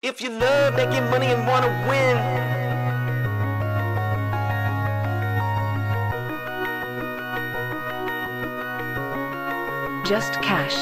If you love making money and wanna win, Just cash.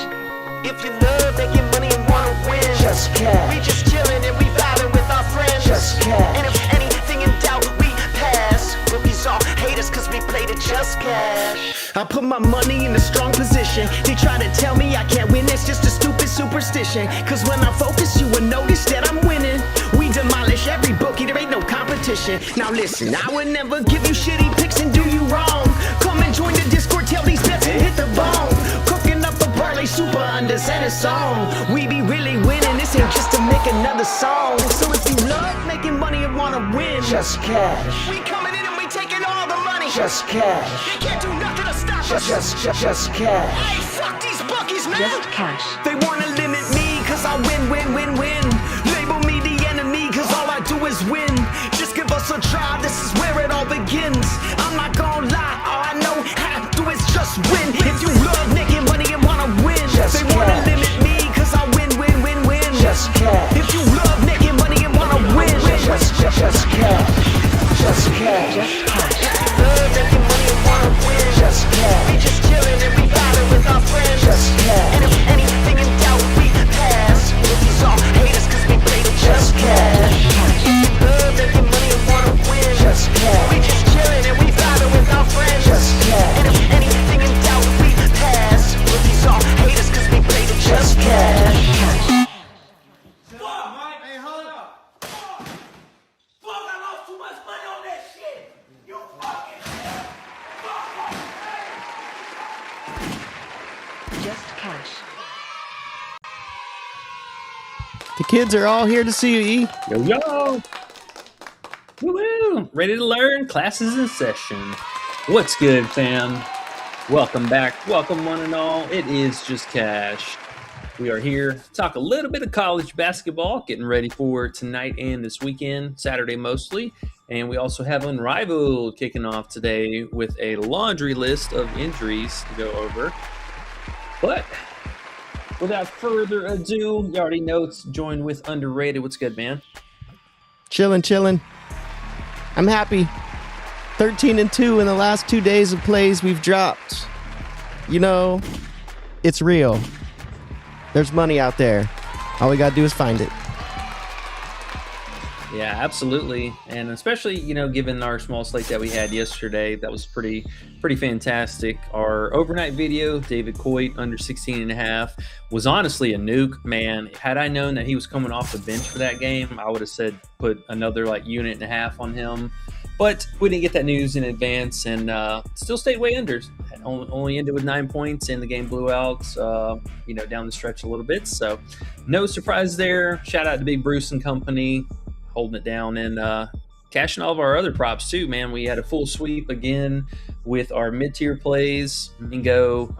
if you love making money and wanna win, Just cash. we just chillin' and we vibing with our friends. Just cash. And if anything in doubt, we pass. Rookies all hate us cause we played it just cash. I put my money in a strong position. They try to tell me I can't win, it's just a stupid superstition. Cause when I focus, you will notice that I'm winning. We demolish every bookie, there ain't no competition. Now listen, I would never give you shitty picks and do you wrong. Come and join the Discord, tell these bets and hit the bone. Cooking up a parlay super unders and a song. We be really winning, this ain't just to make another song. So if you love making money and wanna win, Just cash. we coming in and we taking all the money. Just cash. They can't do nothing to stop us. Just cash. Hey, fuck these bookies, man. Just cash. They wanna limit me cause I win. Label me the enemy cause all I do is win. Just give us a try, this is where it all begins. I'm not gonna lie, all I know how to do is just win. If you love making money and wanna win, Just they wanna cash. limit me cause I win. Just cash. If you love making money and wanna win, Just cash. Just cash. Just cash. love making money and wanna win. Just cash. We just chillin' and we vibing with our friends. Just cash. And if anything in doubt, we pass. Rookies all hate us cause we played it just cash. Love making money and wanna win. Just cash. We just chillin' and we vibing with our friends. Just cash. And if anything in doubt, we pass. Rookies all hate us cause we played it just cash. Fuck, Mike. Hey, hold up. Fuck, I lost too much money on that shit. You fucking Just cash. The kids are all here to see you, E. Yo, yo. Woo-woo. Ready to learn? Classes in session. What's good, fam? Welcome back. Welcome, one and all. It is Just Cash. We are here to talk a little bit of college basketball, getting ready for tonight and this weekend, Saturday mostly. And we also have Unrivaled kicking off today with a laundry list of injuries to go over. But without further ado, you already know it's joined with Underrated. What's good, man? Chillin'. I'm happy. 13-2 in the last 2 days of plays we've dropped. You know, it's real. There's money out there. All we gotta do is find it. Yeah, absolutely. And especially, given our small slate that we had yesterday, that was pretty fantastic. Our overnight video, David Coit, under 16.5, was honestly a nuke, man. Had I known that he was coming off the bench for that game, I would have said put another unit and a half on him. But we didn't get that news in advance and still stayed way under. Only ended with 9 points and the game blew out, down the stretch a little bit. So no surprise there. Shout out to Big Bruce and company, holding it down and cashing all of our other props too, man. We had a full sweep again with our mid-tier plays. Mingo,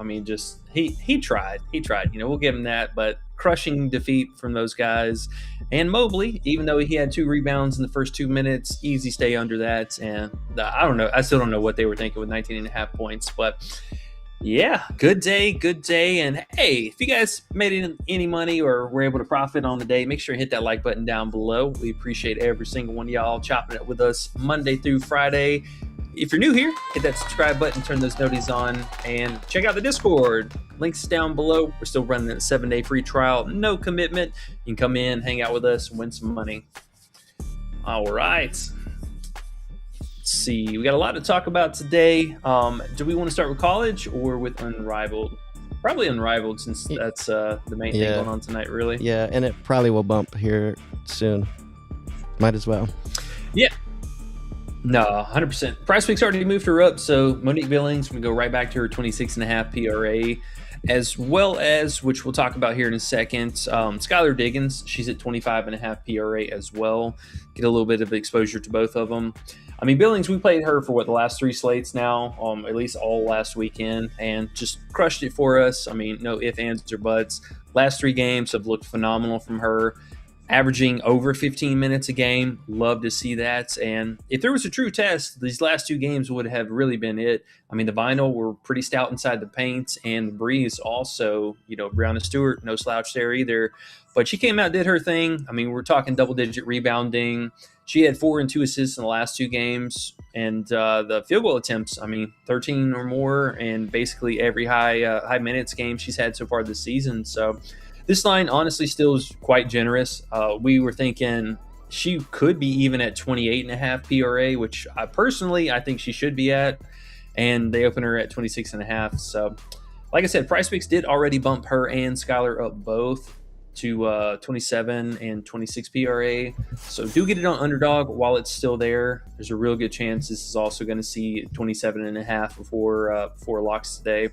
he tried. We'll give him that, but crushing defeat from those guys. And Mobley, even though he had 2 rebounds in the first 2 minutes, easy stay under that. And I don't know. I still don't know what they were thinking with 19.5 points, but yeah, good day. And hey, if you guys made any money or were able to profit on the day, make sure you hit that like button down below. We appreciate every single one of y'all chopping it with us Monday through Friday. If you're new here, hit that subscribe button, turn those noties on, and check out the Discord. Links down below. We're still running a 7-day free trial, no commitment. You can come in, hang out with us, win some money. All right. Let's see. We got a lot to talk about today. Do we want to start with college or with Unrivaled? Probably Unrivaled, since that's the main thing going on tonight, really. Yeah, and it probably will bump here soon. Might as well. Yeah. No, 100%. Price Week's already moved her up, so Monique Billings, we go right back to her 26.5 PRA, as well as, which we'll talk about here in a second, Skylar Diggins. She's at 25.5 PRA as well. Get a little bit of exposure to both of them. Billings, we played her for the last 3 slates now, at least all last weekend, and just crushed it for us. No ifs, ands, or buts. Last 3 games have looked phenomenal from her. averaging over 15 minutes a game. Love to see that. And if there was a true test, these last 2 games would have really been it. I mean, the Vinyl were pretty stout inside the paint, and the Breeze also, Brianna Stewart, no slouch there either. But she came out, did her thing. I mean, we're talking double-digit rebounding. She had 4 and 2 assists in the last 2 games. And the field goal attempts, 13 or more, and basically every high minutes game she's had so far this season. So this line honestly still is quite generous. We were thinking she could be even at 28.5 PRA, which I think she should be at. And they open her at 26.5. So like I said, PricePicks did already bump her and Skylar up both to 27 and 26 PRA. So do get it on Underdog while it's still there. There's a real good chance this is also going to see 27.5 before locks today.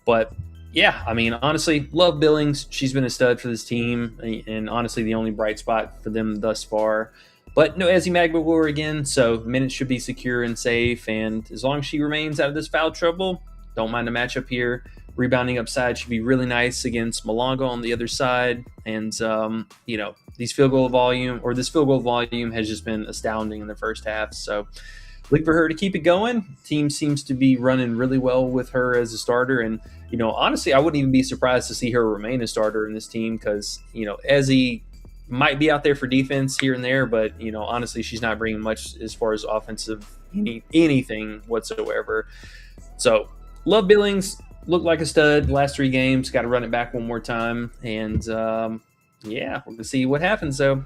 But yeah, honestly, love Billings. She's been a stud for this team, and honestly, the only bright spot for them thus far. But no Ezzy Magbagor again, so minutes should be secure and safe. And as long as she remains out of this foul trouble, don't mind the matchup here. Rebounding upside should be really nice against Malonga on the other side. And, this field goal volume has just been astounding in the first half. So look for her to keep it going. Team seems to be running really well with her as a starter. And, honestly, I wouldn't even be surprised to see her remain a starter in this team because, Ezzy might be out there for defense here and there, but, honestly, she's not bringing much as far as offensive anything whatsoever. So love Billings. Looked like a stud last 3 games. Got to run it back one more time. And, we're going to see what happens, though.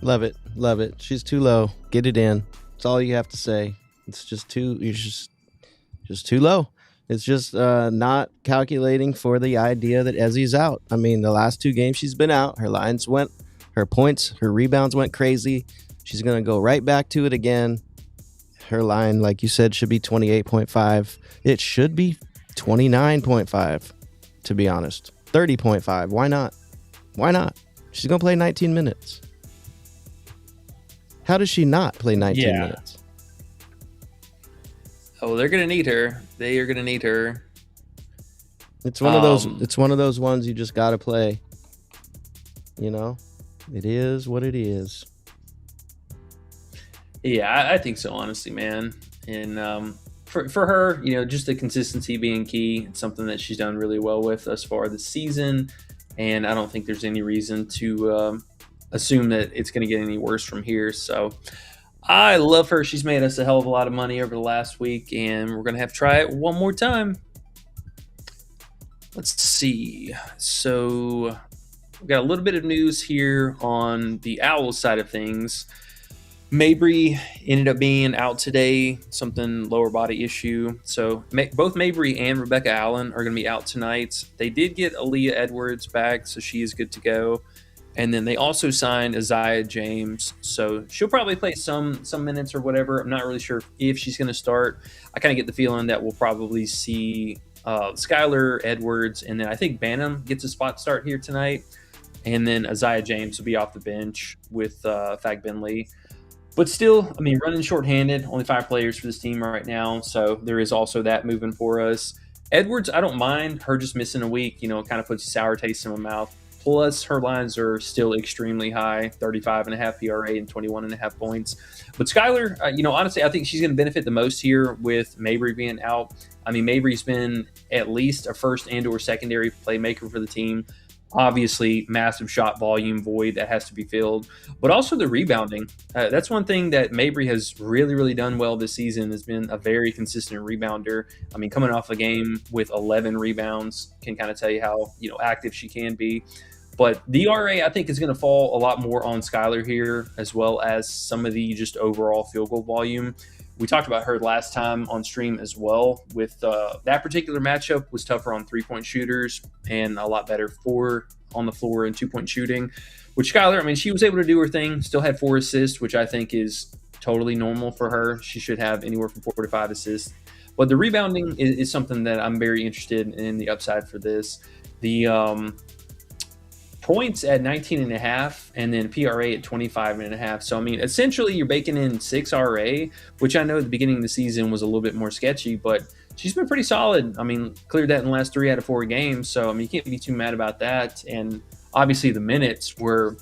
Love it. Love it. She's too low. Get it in. That's all you have to say. It's just too too low. It's just not calculating for the idea that Ezzy's out. The last 2 games she's been out, her points, her rebounds went crazy. She's going to go right back to it again. Her line, like you said, should be 28.5. It should be 29.5, to be honest. 30.5. Why not? Why not? She's going to play 19 minutes. How does she not play 19 minutes? Oh, they're going to need her. They are going to need her. It's one of those. It's one of those ones you just got to play. It is what it is. Yeah, I think so, honestly, man. And for her, just the consistency being key. It's something that she's done really well with thus far this season. And I don't think there's any reason to assume that it's going to get any worse from here. So I love her. She's made us a hell of a lot of money over the last week, and we're going to have to try it one more time. Let's see. So we've got a little bit of news here on the Owls side of things. Mabry ended up being out today, something lower body issue. So both Mabry and Rebecca Allen are going to be out tonight. They did get Aaliyah Edwards back, so she is good to go. And then they also signed Isaiah James, so she'll probably play some minutes or whatever. I'm not really sure if she's going to start. I kind of get the feeling that we'll probably see Skylar Edwards, and then I think Banham gets a spot start here tonight. And then Isaiah James will be off the bench with Fag Bentley. But still, running shorthanded, only 5 players for this team right now. So there is also that moving for us. Edwards, I don't mind her just missing a week, kind of puts a sour taste in my mouth. Plus, her lines are still extremely high, 35.5 PRA and 21.5 points. But Skylar, honestly, I think she's going to benefit the most here with Mabry being out. Mabry's been at least a first and or secondary playmaker for the team. Obviously, massive shot volume void that has to be filled, but also the rebounding. That's one thing that Mabry has really, really done well this season, has been a very consistent rebounder. Coming off a game with 11 rebounds can kind of tell you how, active she can be. But the RA, I think, is going to fall a lot more on Skylar here, as well as some of the just overall field goal volume. We talked about her last time on stream as well. With that particular matchup was tougher on 3-point shooters and a lot better on the floor and 2-point shooting. Which Skylar, she was able to do her thing, still had 4 assists, which I think is totally normal for her. She should have anywhere from 4 to 5 assists. But the rebounding is something that I'm very interested in the upside for this. The points at 19.5 and then PRA at 25.5. So, essentially you're baking in 6 RA, which I know at the beginning of the season was a little bit more sketchy, but she's been pretty solid. Cleared that in the last 3 out of 4 games. So, you can't be too mad about that. And obviously the minutes were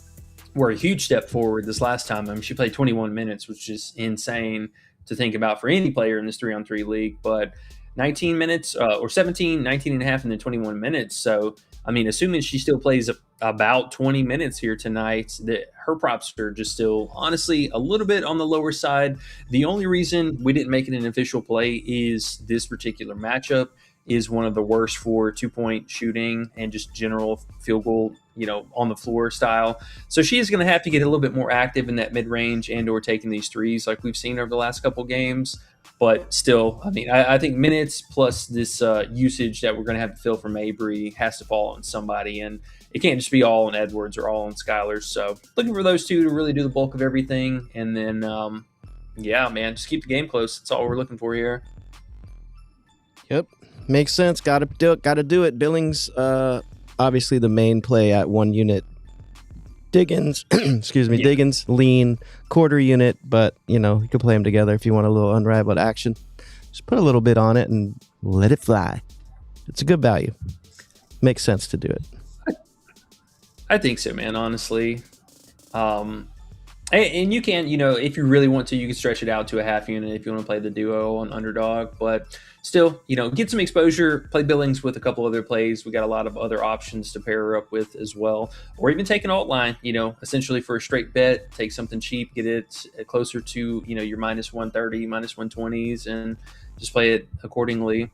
a huge step forward this last time. I mean, she played 21 minutes, which is insane to think about for any player in this 3-on-3 league. But 19 minutes or 17, 19 and a half, and then 21 minutes. So, I mean, assuming she still plays about 20 minutes here tonight, her props are just still, honestly, a little bit on the lower side. The only reason we didn't make it an official play is this particular matchup is one of the worst for 2-point shooting and just general field goal, on the floor style. So she is going to have to get a little bit more active in that mid-range and or taking these threes like we've seen over the last couple games. But still, I mean, I think minutes plus this usage that we're going to have to fill from Mabry has to fall on somebody. And it can't just be all on Edwards or all on Skylar. So looking for those two to really do the bulk of everything. And then, yeah, man, just keep the game close. That's all we're looking for here. Yep. Makes sense. Got to do it. Billings, obviously the main play at 1 unit. Diggins, Diggins, lean, quarter unit, but, you can play them together if you want a little unrivaled action. Just put a little bit on it and let it fly. It's a good value. Makes sense to do it. I think so, man, honestly. And you can, if you really want to, you can stretch it out to a half unit if you want to play the duo on underdog. But still, get some exposure, play Billings with a couple other plays. We got a lot of other options to pair her up with as well. Or even take an alt line, essentially for a straight bet, take something cheap, get it closer to, your minus 130, minus 120s, and just play it accordingly.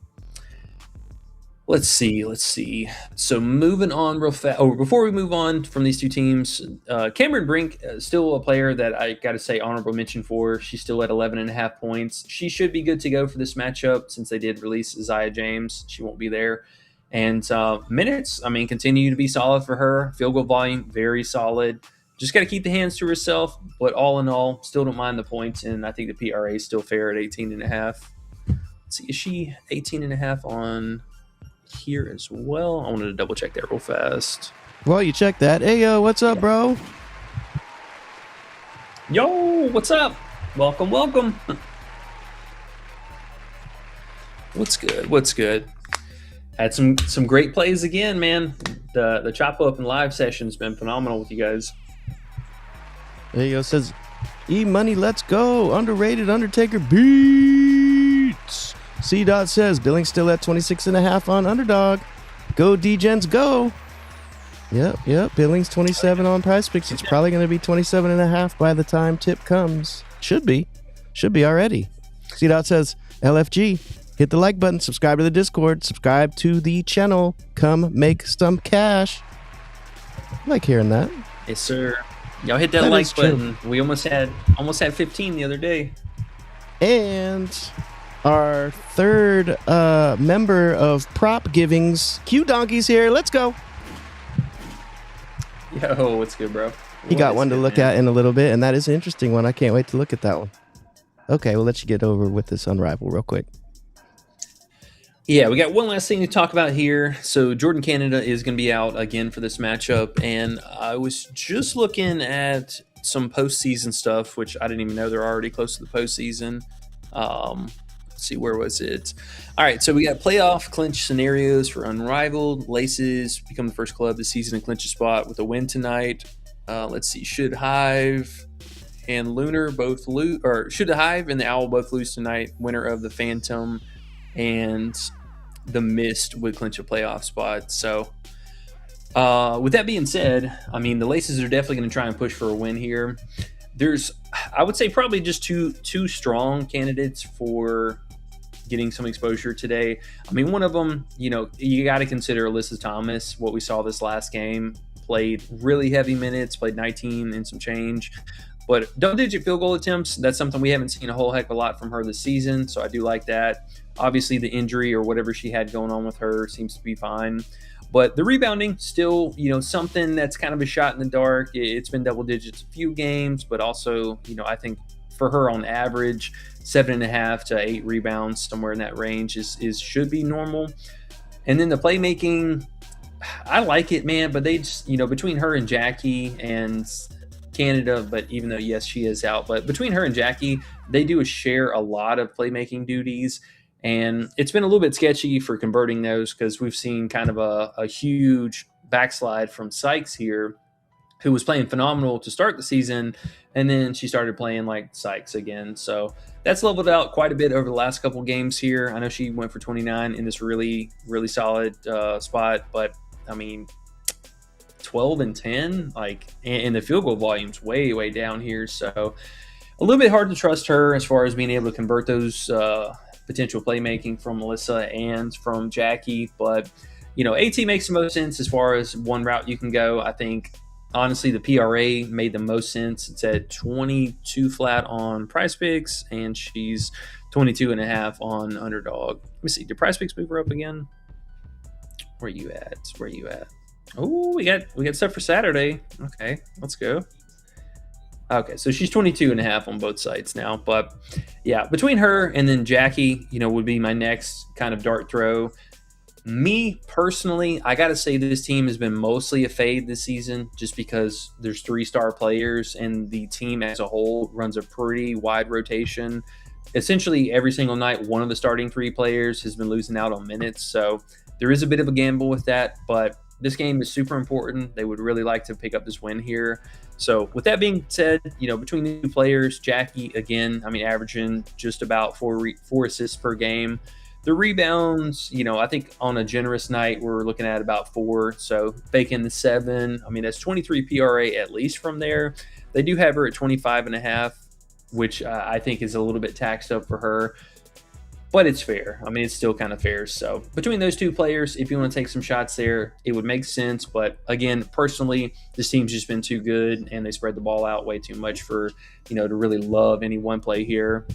Let's see. So moving on real fast. Oh, before we move on from these two teams, Cameron Brink, still a player that I got to say honorable mention for. She's still at 11.5 points. She should be good to go for this matchup since they did release Isaiah James. She won't be there. And minutes, I mean, continue to be solid for her. Field goal volume, very solid. Just got to keep the hands to herself. But all in all, still don't mind the points. And I think the PRA is still fair at 18.5. Let's see, is she 18.5 on here as well? I wanted to double check that real fast. Well, you check that. Hey, yo, what's up, bro? Yo, what's up? Welcome. What's good? Had some great plays again, man. The chop up and live session's been phenomenal with you guys. Hey, yo, says E-Money, let's go. Underrated Undertaker beats. C-Dot says Billings still at 26.5 on underdog. Go D-Gens, go. Yep. Billings 27 on Prize Picks. It's probably going to be 27.5 by the time tip comes. Should be already. C-Dot says LFG, hit the like button, subscribe to the Discord, subscribe to the channel. Come make some cash. I like hearing that. Yes, sir. Y'all hit that like button. We almost had 15 the other day. And our third member of prop givings, Q Donkey's here. Let's go. Yo, what's good, bro? He got one to look at in a little bit, and that is an interesting one. I can't wait to look at that one. Okay, we'll let you get over with this Unrivaled real quick. Yeah, we got one last thing to talk about here. So Jordan Canada is going to be out again for this matchup, and I was just looking at some postseason stuff, which I didn't even know they're already close to the postseason. Let's see, where was it? All right, so we got playoff clinch scenarios for Unrivaled. Laces become the first club this season to clinch a spot with a win tonight. Let's see, should Hive and Lunar both lose, or should the Hive and the Owl both lose tonight? Winner of the Phantom and the Mist would clinch a playoff spot. So with that being said, I mean, the Laces are definitely going to try and push for a win here. There's, I would say, probably just two strong candidates for getting some exposure today. I mean, one of them, you got to consider Alyssa Thomas. What we saw this last game, played really heavy minutes, played 19 and some change. But double-digit field goal attempts, that's something we haven't seen a whole heck of a lot from her this season, so I do like that. Obviously, the injury or whatever she had going on with her seems to be fine. But the rebounding, still, something that's kind of a shot in the dark. It's been double digits a few games, but also, I think for her on average, 7.5 to 8 rebounds, somewhere in that range is should be normal. And then the playmaking, I like it, man, but they just, between her and Jackie and Canada, but even though, yes, she is out, but between her and Jackie, they do share a lot of playmaking duties. And it's been a little bit sketchy for converting those because we've seen kind of a huge backslide from Sykes here, who was playing phenomenal to start the season, and then she started playing like Sykes again. So that's leveled out quite a bit over the last couple games here. I know she went for 29 in this really, really solid spot, but I mean, 12 and 10, and the field goal volume's way, way down here. So a little bit hard to trust her as far as being able to convert those potential playmaking from Melissa and from Jackie. But, AT makes the most sense as far as one route you can go. I think, honestly, the PRA made the most sense. It's at 22 flat on Prize Picks, and she's 22.5 on Underdog. Let me see. Did Prize Picks move her up again? Where you at? Oh, we got stuff for Saturday. Okay, let's go. Okay, so she's 22.5 on both sites now. But yeah, between her and then Jackie, would be my next kind of dart throw. Me personally, I got to say this team has been mostly a fade this season just because there's 3-star players and the team as a whole runs a pretty wide rotation. Essentially, every single night, one of the starting 3 players has been losing out on minutes. So there is a bit of a gamble with that, but this game is super important. They would really like to pick up this win here. So with that being said, between the 2 players, Jackie, again, averaging just about 4 assists per game. The rebounds, I think on a generous night, we're looking at about 4. So bake in the 7. That's 23 PRA at least from there. They do have her at 25.5, which I think is a little bit taxed up for her. But it's fair. It's still kind of fair. So between those 2 players, if you want to take some shots there, it would make sense. But again, personally, this team's just been too good, and they spread the ball out way too much for, to really love any one play here.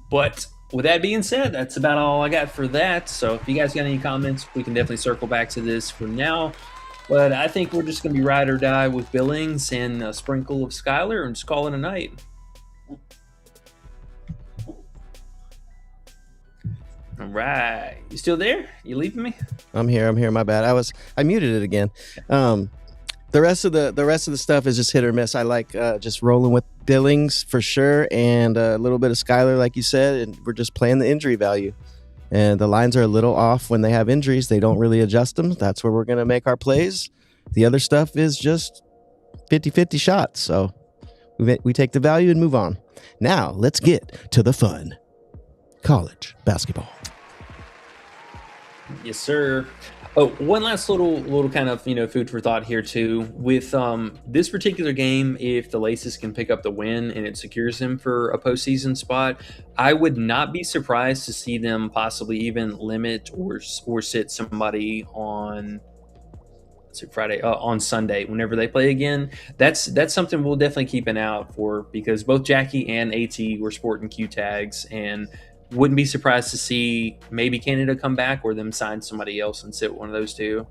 But with that being said, that's about all I got for that. So if you guys got any comments, we can definitely circle back to this for now. But I think we're just going to be ride or die with Billings and a sprinkle of Skylar and just call it a night. All right. You still there? You leaving me? I'm here. My bad. I muted it again. The rest of the stuff is just hit or miss. I like just rolling with Billings for sure, and a little bit of Skylar, like you said, and we're just playing the injury value. And the lines are a little off when they have injuries. They don't really adjust them. That's where we're going to make our plays. The other stuff is just 50-50 shots. So we take the value and move on. Now let's get to the fun. College basketball. Yes, sir. Oh, one last little kind of, food for thought here too. With this particular game, if the Laces can pick up the win and it secures them for a postseason spot, I would not be surprised to see them possibly even limit or sit somebody on Friday on Sunday whenever they play again. That's something we'll definitely keep an eye out for, because both Jackie and AT were sporting Q tags, and wouldn't be surprised to see maybe Canada come back or them sign somebody else and sit one of those 2.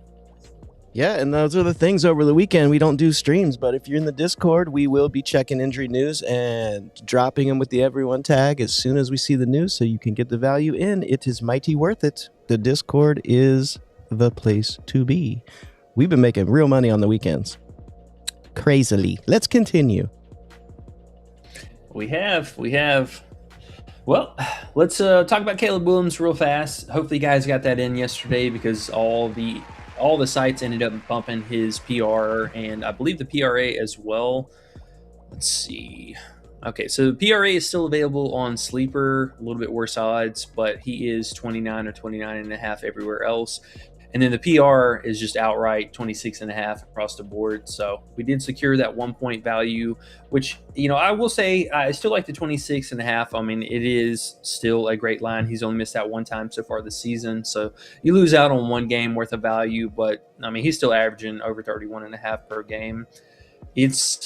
Yeah, and those are the things over the weekend. We don't do streams, but if you're in the Discord, we will be checking injury news and dropping them with the everyone tag as soon as we see the news, so you can get the value in. It is mighty worth it. The Discord is the place to be. We've been making real money on the weekends. Crazily. Let's continue. We have. Well, let's talk about Caleb Williams real fast. Hopefully you guys got that in yesterday, because all the sites ended up bumping his PR, and I believe the PRA as well. Let's see. Okay, so the PRA is still available on Sleeper, a little bit worse odds, but he is 29 or 29.5 everywhere else. And then the PR is just outright 26.5 across the board. So we did secure that 1 point value, which, I will say I still like the 26.5. It is still a great line. He's only missed out one time so far this season. So you lose out on one game worth of value, but he's still averaging over 31.5 per game. It's,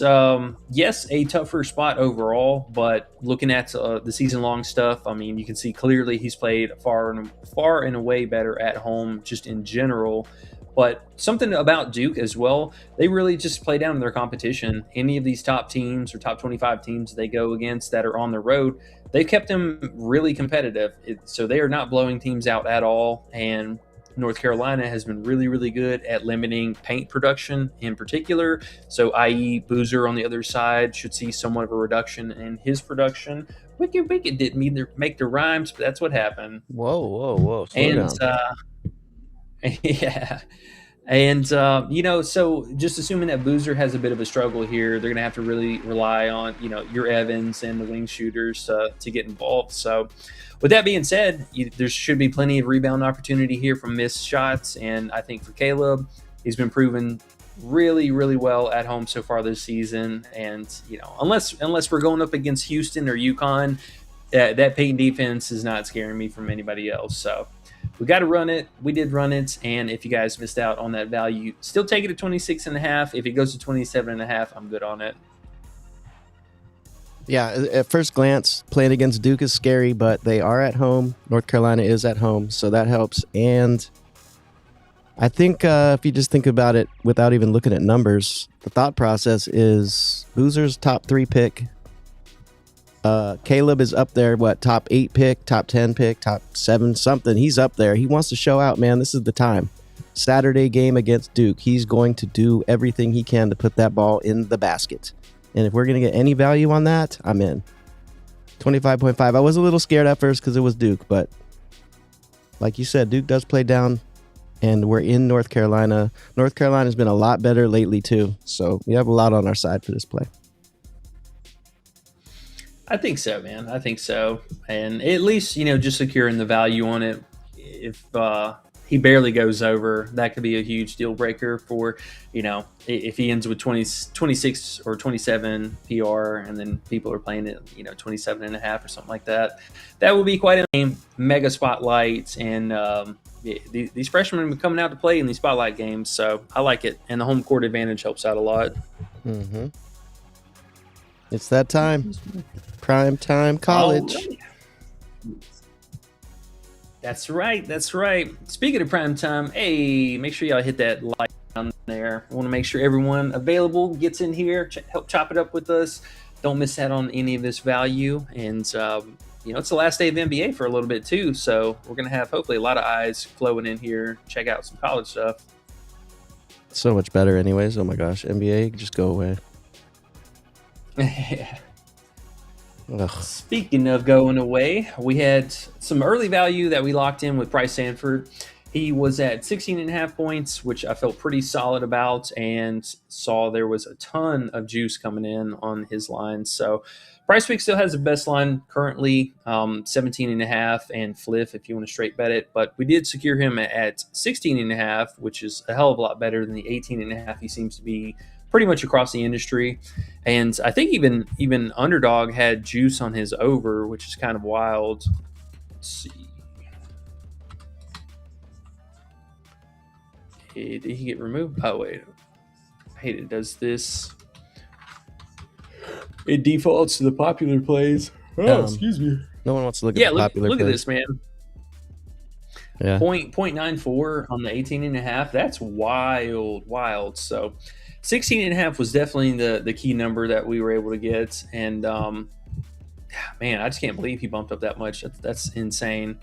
yes, a tougher spot overall, but looking at the season-long stuff, you can see clearly he's played far and away better at home just in general. But something about Duke as well, they really just play down to their competition. Any of these top teams or top 25 teams they go against that are on the road, they've kept them really competitive. So they are not blowing teams out at all, and North Carolina has been really, really good at limiting paint production in particular. So, i.e., Boozer on the other side should see somewhat of a reduction in his production. Wicked didn't either make the rhymes, but that's what happened. Whoa. Slow And down. Yeah. And, so just assuming that Boozer has a bit of a struggle here, they're going to have to really rely on, your Evans and the wing shooters to get involved. So, with that being said, there should be plenty of rebound opportunity here from missed shots. And I think for Caleb, he's been proven really, really well at home so far this season. And, unless we're going up against Houston or UConn, that Peyton defense is not scaring me from anybody else. So, we got to run it. We did run it. And if you guys missed out on that value, still take it at 26.5. If it goes to 27.5, I'm good on it. Yeah, at first glance, playing against Duke is scary, but they are at home. North Carolina is at home, so that helps. And I think if you just think about it without even looking at numbers, the thought process is Boozer's top 3 pick. Caleb is up there, top 8 pick, top 10 pick, top 7 something. He's up there. He wants to show out, man. This is the time. Saturday game against Duke. He's going to do everything he can to put that ball in the basket. And if we're going to get any value on that, I'm in. 25.5. I was a little scared at first because it was Duke, but like you said, Duke does play down, and we're in North Carolina. North Carolina's been a lot better lately, too. So we have a lot on our side for this play. I think so, man. I think so. And at least, just securing the value on it. If he barely goes over, that could be a huge deal breaker for, if he ends with 26 or 27 PR and then people are playing it, 27.5 or something like that. That would be quite a mega spotlight. And these freshmen are coming out to play in these spotlight games. So I like it. And the home court advantage helps out a lot. Mm-hmm. It's that time. Prime time college. That's right. That's right. Speaking of prime time, hey, make sure y'all hit that like down there. I want to make sure everyone available gets in here, help chop it up with us. Don't miss out on any of this value. And, it's the last day of NBA for a little bit too. So we're going to have hopefully a lot of eyes flowing in here. Check out some college stuff. So much better anyways. Oh my gosh. NBA, just go away. Ugh. Speaking of going away, we had some early value that we locked in with Bryce Sanford. He was at 16.5 points, which I felt pretty solid about, and saw there was a ton of juice coming in on his line. So Price Week still has the best line currently, 17.5 and Fliff if you want to straight bet it. But we did secure him at 16.5, which is a hell of a lot better than the 18.5 he seems to be pretty much across the industry. And I think even Underdog had juice on his over, which is kind of wild. Let's see. Did he get removed? Oh, wait. I hate it does this. It defaults to the popular plays. Oh, excuse me. No one wants to look at the popular look plays. at this, man. Yeah. 0.94 on the 18.5. That's wild. So 16.5 was definitely the key number that we were able to get. And, man, I just can't believe he bumped up that much. That's insane.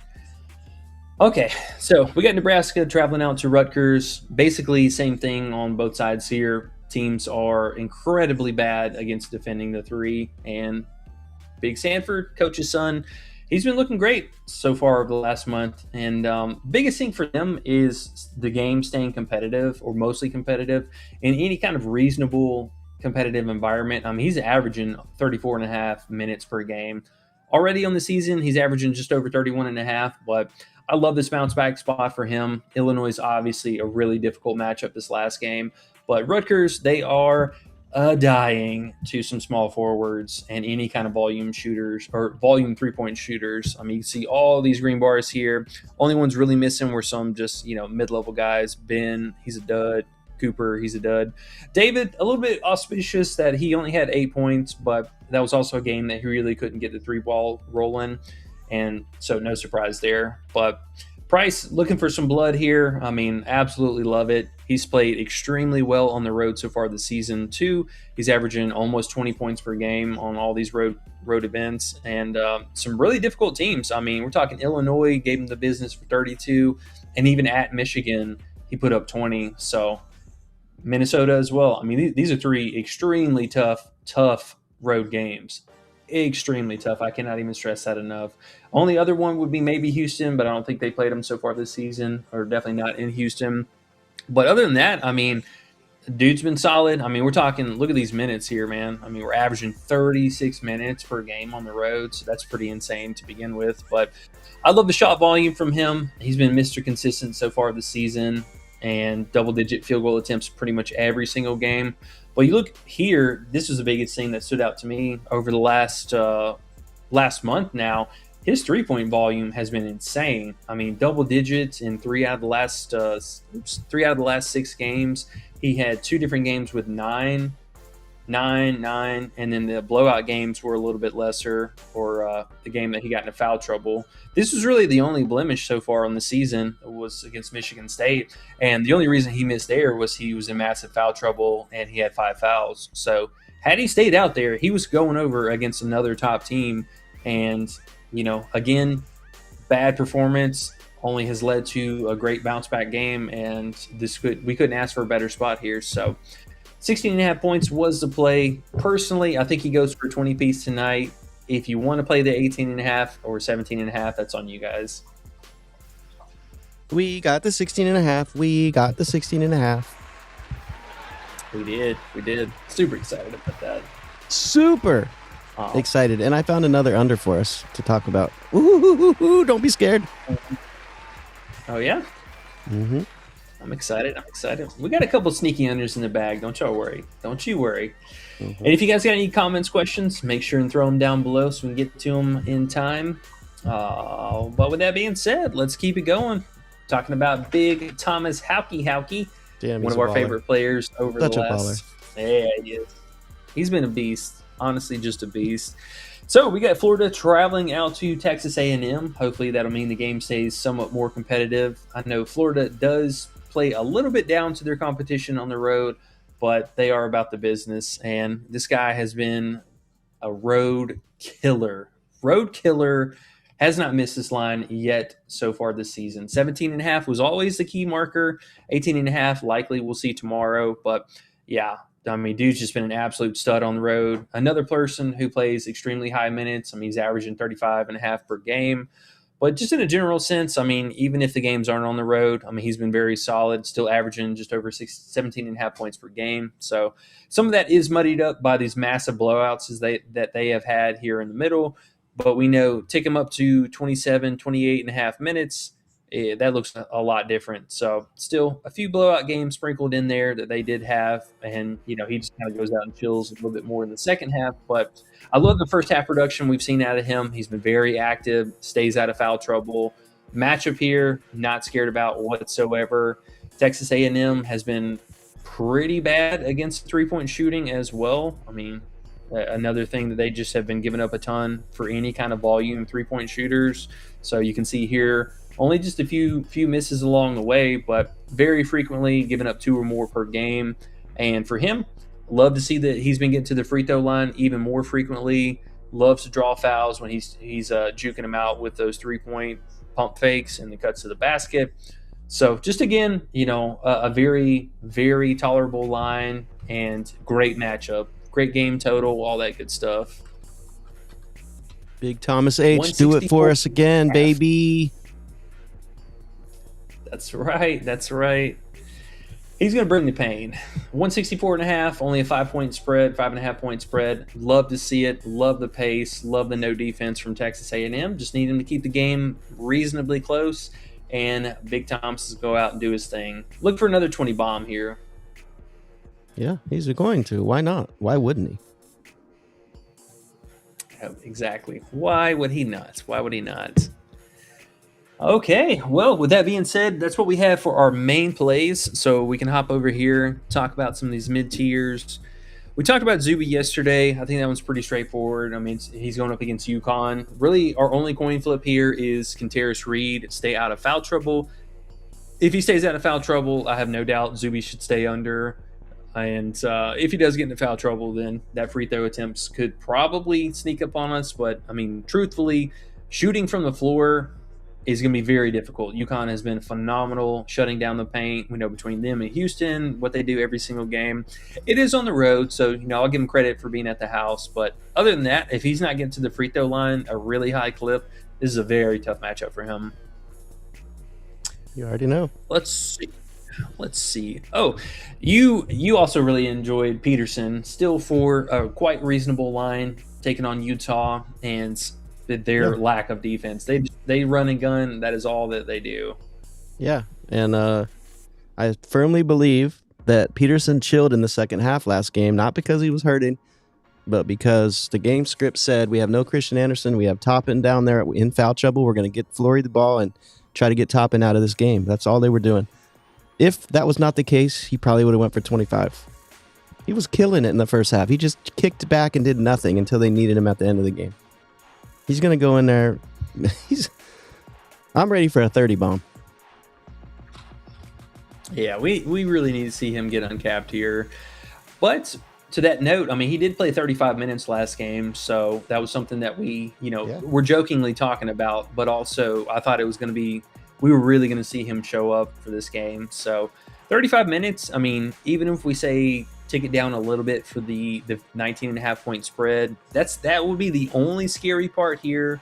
Okay, so we got Nebraska traveling out to Rutgers. Basically, same thing on both sides here. Teams are incredibly bad against defending the 3. And Big Sanford, coach's son, he's been looking great so far over the last month. And biggest thing for them is the game staying competitive or mostly competitive in any kind of reasonable competitive environment. He's averaging 34.5 minutes per game. Already on the season, he's averaging just over 31.5, but I love this bounce back spot for him. Illinois is obviously a really difficult matchup this last game, but Rutgers, they are dying to some small forwards and any kind of volume shooters or volume 3-point shooters. You can see all these green bars here. Only ones really missing were some just, mid-level guys. Ben, he's a dud. Cooper, he's a dud. David, a little bit auspicious that he only had 8 points, but that was also a game that he really couldn't get the 3-ball rolling. And so no surprise there. But Price looking for some blood here. Absolutely love it. He's played extremely well on the road so far this season too. He's averaging almost 20 points per game on all these road events and some really difficult teams. We're talking Illinois gave him the business for 32, and even at Michigan he put up 20. So Minnesota as well. These are 3 extremely tough road games. extremely tough. I cannot even stress that enough. Only other one would be maybe Houston, but I don't think they played them so far this season, or definitely not in Houston. But other than that, I mean, dude's been solid. I mean, we're talking, look at these minutes here, man. I mean, we're averaging 36 minutes per game on the road, so that's pretty insane to begin with. But I love the shot volume from him. He's been Mr. Consistent so far this season, and double-digit field goal attempts pretty much every single game. But you look here, this was the biggest thing that stood out to me over the last month now. His three-point volume has been insane. I mean, double digits in three out of the last 6 games. He had 2 different games with 9, and then the blowout games were a little bit lesser, or the game that he got into foul trouble. This was really the only blemish so far on the season, was against Michigan State, and the only reason he missed there was he was in massive foul trouble and he had 5 fouls. So had he stayed out there, he was going over against another top team, and again, bad performance only has led to a great bounce back game, and we couldn't ask for a better spot here. So 16.5 points was the play. Personally, I think he goes for 20 piece tonight. If you want to play the 18.5 or 17.5, that's on you guys. We got the 16.5. We got the 16.5. We did. Super excited about that. Super excited. And I found another under for us to talk about. Ooh, don't be scared. Oh, yeah? Mm-hmm. I'm excited. We got a couple sneaky unders in the bag. Don't you worry. Mm-hmm. And if you guys got any comments, questions, make sure and throw them down below so we can get to them in time. But with that being said, let's keep it going. Talking about Big Thomas Hauke. Damn, one of our favorite players over Such the a last. baller. Yeah, he is. He's been a beast. Honestly, just a beast. So we got Florida traveling out to Texas A&M. Hopefully that'll mean the game stays somewhat more competitive. I know Florida does play a little bit down to their competition on the road, but they are about the business. And this guy has been a road killer. Has not missed this line yet so far this season. 17.5 was always the key marker. 18.5 likely we'll see tomorrow. But yeah, I mean, dude's just been an absolute stud on the road. Another person who plays extremely high minutes. I mean, he's averaging 35.5 per game. But just in a general sense, I mean, even if the games aren't on the road, I mean, he's been very solid, still averaging just over 17.5 points per game. So some of that is muddied up by these massive blowouts that they have had here in the middle. But we know take him up to 27, 28.5 minutes. That looks a lot different. So still a few blowout games sprinkled in there that they did have. And, he just kind of goes out and chills a little bit more in the second half. But I love the first half production we've seen out of him. He's been very active, stays out of foul trouble. Matchup here, not scared about whatsoever. Texas A&M has been pretty bad against three-point shooting as well. I mean, another thing that they just have been giving up a ton for any kind of volume three-point shooters. So you can see here, only just a few misses along the way, but very frequently giving up 2 or more per game. And for him, love to see that he's been getting to the free throw line even more frequently. Loves to draw fouls when he's juking them out with those 3-point pump fakes and the cuts to the basket. So just again, a very, very tolerable line and great matchup, great game total, all that good stuff. Big Thomas H, do it for us again, baby. That's right. He's going to bring the pain. 164.5, only a 5-point spread, 5.5-point spread. Love to see it. Love the pace. Love the no defense from Texas A&M. Just need him to keep the game reasonably close. And Big Thomas will go out and do his thing. Look for another 20 bomb here. Yeah, he's going to. Why not? Why wouldn't he? Exactly. Why would he not? Okay, well, with that being said, that's what we have for our main plays. So we can hop over here, talk about some of these mid-tiers. We talked about Zuby yesterday. I think that one's pretty straightforward. I mean, he's going up against UConn. Really, our only coin flip here is can Terrace Reed stay out of foul trouble? If he stays out of foul trouble, I have no doubt Zuby should stay under. And if he does get into foul trouble, then that free throw attempts could probably sneak up on us. But, I mean, truthfully, shooting from the floor is going to be very difficult. UConn has been phenomenal shutting down the paint. We know between them and Houston, what they do every single game. It is on the road, so I'll give him credit for being at the house. But other than that, if he's not getting to the free throw line a really high clip, this is a very tough matchup for him. You already know. Let's see. Oh, you also really enjoyed Peterson, still for a quite reasonable line, taking on Utah and their lack of defense. They run and gun. That is all that they do. Yeah, and I firmly believe that Peterson chilled in the second half last game, not because he was hurting, but because the game script said we have no Christian Anderson, we have Toppin down there in foul trouble. We're going to get Flory the ball and try to get Toppin out of this game. That's all they were doing. If that was not the case, he probably would have went for 25. He was killing it in the first half. He just kicked back and did nothing until they needed him at the end of the game. He's going to go in there. I'm ready for a 30 bomb. Yeah, we really need to see him get uncapped here. But to that note, I mean, he did play 35 minutes last game, so that was something that we, we're jokingly talking about, but also I thought it was going to be, we were really going to see him show up for this game. So 35 minutes, I mean, even if we say take it down a little bit for the 19.5 point spread, that would be the only scary part here.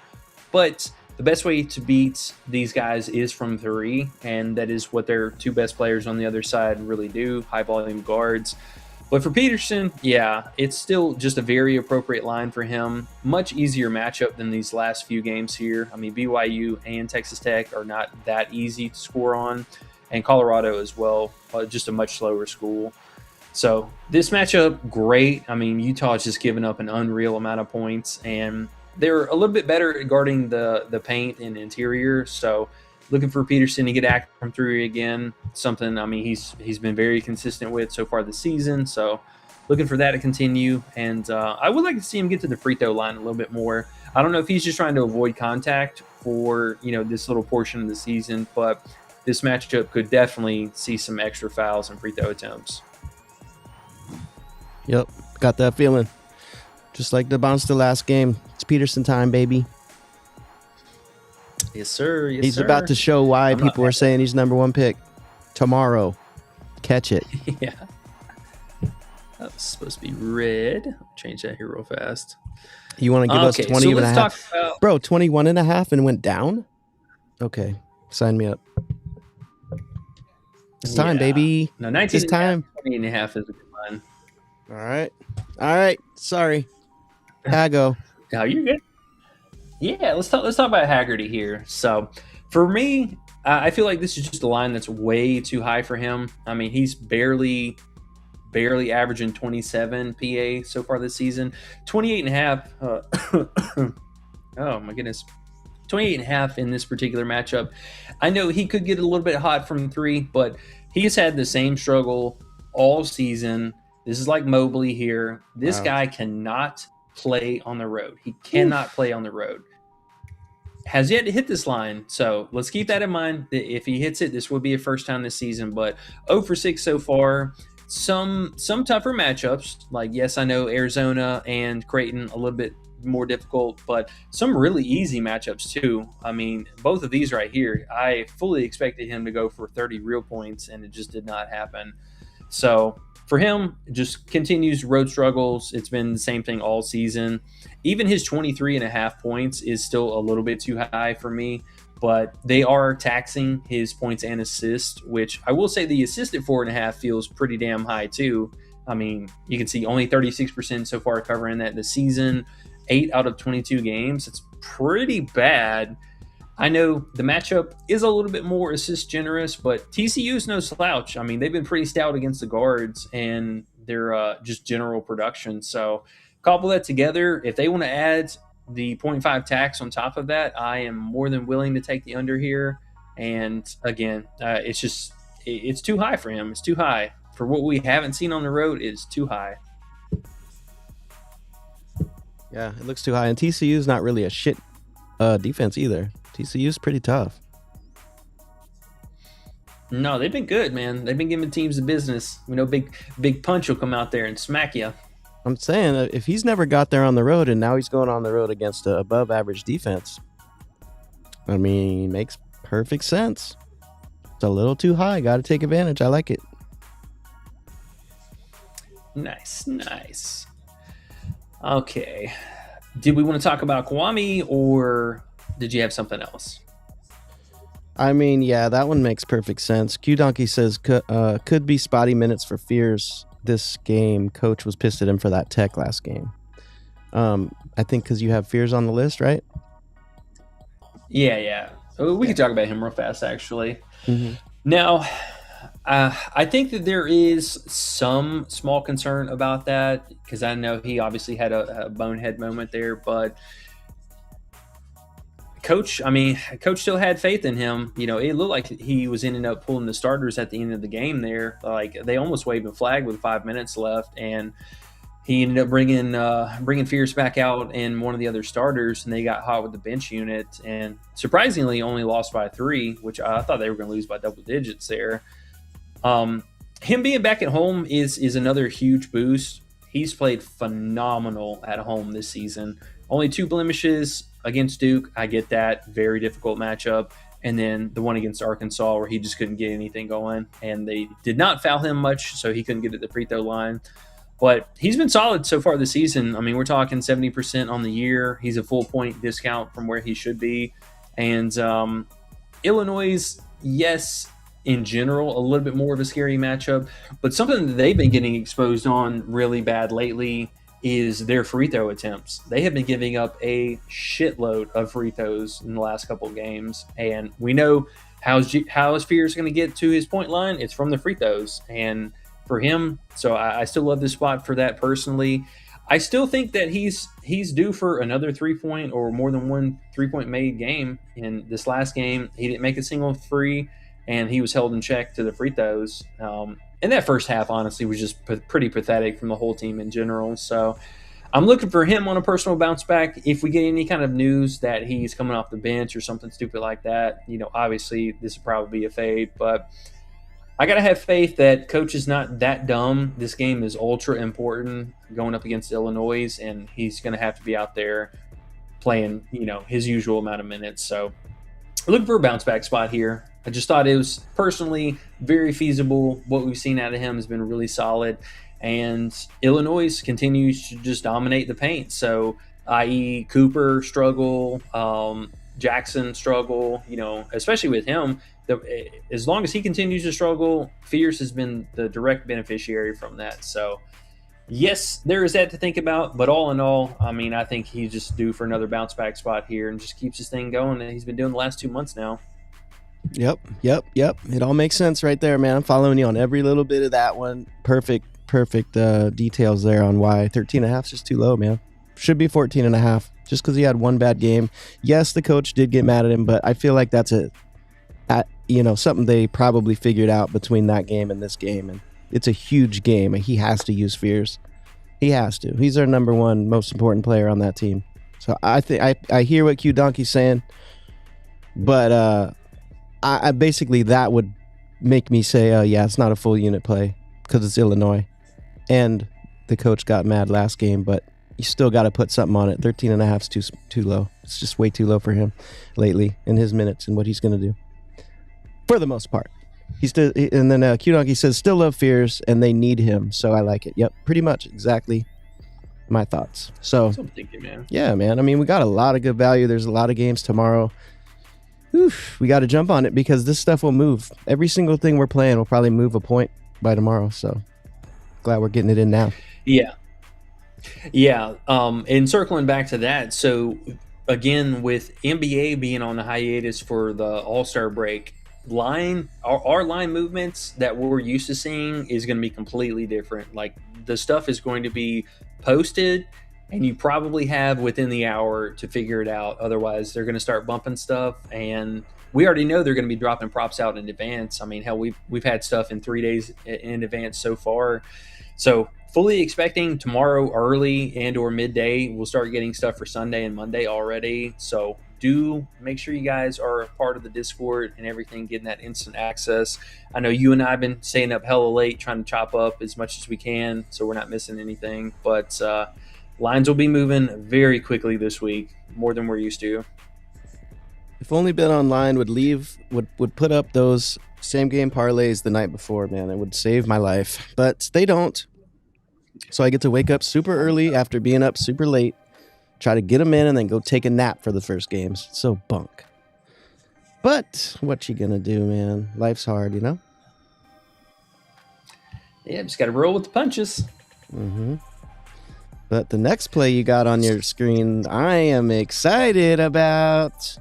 But the best way to beat these guys is from three, and that is what their two best players on the other side really do, high volume guards. But for Peterson, yeah, it's still just a very appropriate line for him. Much easier matchup than these last few games here. I mean, BYU and Texas Tech are not that easy to score on, and Colorado as well, just a much slower school. So this matchup, great. I mean, Utah is just giving up an unreal amount of points, and they're a little bit better at guarding the paint and interior. So looking for Peterson to get active from three again, something, I mean, he's been very consistent with so far this season. So looking for that to continue. And I would like to see him get to the free throw line a little bit more. I don't know if he's just trying to avoid contact for, this little portion of the season, but this matchup could definitely see some extra fouls and free throw attempts. Yep, got that feeling. Just like the bounce the last game. It's Peterson time, baby. Yes, sir. Yes, he's sir. about to show why people are saying he's number one pick tomorrow. Catch it. Yeah. That was supposed to be red. Change that here real fast. You want to give us 20 and a half? About... Bro, 21 and a half and went down? Okay, sign me up. It's time, baby. No, 19 it's time. 20 and a half is a good line. All right. Sorry. Hago. No, you're good. Yeah, let's talk about Haggerty here. So, for me, I feel like this is just a line that's way too high for him. I mean, he's barely averaging 27 PA so far this season. 28 and a half. Oh my goodness. 28 and a half in this particular matchup. I know he could get a little bit hot from three, but he's had the same struggle all season. This is like Mobley here. This guy cannot play on the road. He cannot play on the road. Has yet to hit this line, so let's keep that in mind. If he hits it, this would be a first time this season, but 0 for 6 so far. Some tougher matchups, like, yes, I know Arizona and Creighton a little bit more difficult, but some really easy matchups too. I mean, both of these right here, I fully expected him to go for 30 real points, and it just did not happen. So for him, just continues road struggles. It's been the same thing all season. Even his 23 and a half points is still a little bit too high for me, but they are taxing his points and assists, which I will say the assist at 4.5 feels pretty damn high too. I mean, you can see only 36% so far covering that this season, 8 out of 22 games. It's pretty bad. I know the matchup is a little bit more assist generous, but TCU's no slouch. I mean, they've been pretty stout against the guards and their just general production. So couple that together. If they want to add the 0.5 tax on top of that, I am more than willing to take the under here. And again, it's too high for him. It's too high for what we haven't seen on the road. Is too high. Yeah, it looks too high. And TCU's not really a shit defense either. TCU's pretty tough. No, they've been good, man. They've been giving teams the business. We know Big Punch will come out there and smack you. I'm saying if he's never got there on the road and now he's going on the road against an above average defense, I mean, makes perfect sense. It's a little too high. Got to take advantage. I like it. Nice. Okay. Did we want to talk about Kwame, or did you have something else? I mean, yeah, that one makes perfect sense. Q Donkey says could be spotty minutes for Fears this game. Coach was pissed at him for that tech last game. I think because you have Fears on the list, right? Yeah. We can talk about him real fast, actually. Mm-hmm. Now, I think that there is some small concern about that, because I know he obviously had a bonehead moment there, but Coach still had faith in him. You know, it looked like he was ending up pulling the starters at the end of the game there. Like, they almost waved a flag with 5 minutes left, and he ended up bringing Fierce back out and one of the other starters, and they got hot with the bench unit, and surprisingly only lost by 3, which I thought they were going to lose by double digits there. Him being back at home is another huge boost. He's played phenomenal at home this season. Only 2 blemishes against Duke. I get that. Very difficult matchup. And then the one against Arkansas where he just couldn't get anything going, and they did not foul him much, so he couldn't get at the free throw line. But he's been solid so far this season. I mean, we're talking 70% on the year. He's a full point discount from where he should be. And Illinois, yes, in general, a little bit more of a scary matchup. But something that they've been getting exposed on really bad lately is their free throw attempts. They have been giving up a shitload of free throws in the last couple of games. And we know how is Fears going to get to his point line? It's from the free throws. And for him, so I still love this spot for that personally. I still think that he's due for another 3-point or more than one 3-point made game. In this last game, he didn't make a single free, and he was held in check to the free throws. And that first half, honestly, was just pretty pathetic from the whole team in general. So I'm looking for him on a personal bounce back. If we get any kind of news that he's coming off the bench or something stupid like that, you know, obviously this would probably be a fade, but I got to have faith that Coach is not that dumb. This game is ultra important going up against Illinois, and he's going to have to be out there playing, you know, his usual amount of minutes. So looking for a bounce back spot here. I just thought it was personally very feasible. What we've seen out of him has been really solid, and Illinois continues to just dominate the paint. So, i.e. Cooper struggle, Jackson struggle, you know, especially with him. As long as he continues to struggle, Fierce has been the direct beneficiary from that. So, yes, there is that to think about. But all in all, I mean, I think he's just due for another bounce back spot here and just keeps his thing going. And he's been doing the last 2 months now. Yep. It all makes sense right there, man. I'm following you on every little bit of that one. Perfect details there on why 13.5 is just too low, man. Should be 14.5 just because he had one bad game. Yes, the coach did get mad at him, but I feel like that's something they probably figured out between that game and this game, and it's a huge game. He has to use Fears. He has to. He's our number one most important player on that team. So I think I hear what Q Donkey's saying, but I basically that would make me say, yeah, it's not a full unit play because it's Illinois, and the coach got mad last game, but you still got to put something on it. 13.5 is too low. It's just way too low for him lately in his minutes and what he's going to do. For the most part, and then Q Donkey says still love Fears and they need him, so I like it. Yep, pretty much exactly my thoughts. So That's what I'm thinking, man. Yeah, man. I mean, we got a lot of good value. There's a lot of games tomorrow. Oof, we got to jump on it because this stuff will move. Every single thing we're playing will probably move a point by tomorrow. So glad we're getting it in now. Yeah. And circling back to that, so again, with NBA being on the hiatus for the All-Star break, our line movements that we're used to seeing is going to be completely different. Like, the stuff is going to be posted, and you probably have within the hour to figure it out. Otherwise, they're going to start bumping stuff, and we already know they're going to be dropping props out in advance. I mean, hell, we've had stuff in 3 days in advance so far. So fully expecting tomorrow early and or midday, we'll start getting stuff for Sunday and Monday already. So do make sure you guys are a part of the Discord and everything, getting that instant access. I know you and I have been staying up hella late trying to chop up as much as we can, so we're not missing anything. But lines will be moving very quickly this week, more than we're used to. If only Bet Online would put up those same game parlays the night before, man, it would save my life. But they don't. So I get to wake up super early after being up super late, try to get them in, and then go take a nap for the first games. It's so bunk. But what you gonna do, man? Life's hard, you know? Yeah, just got to roll with the punches. Mm-hmm. But the next play you got on your screen, I am excited about.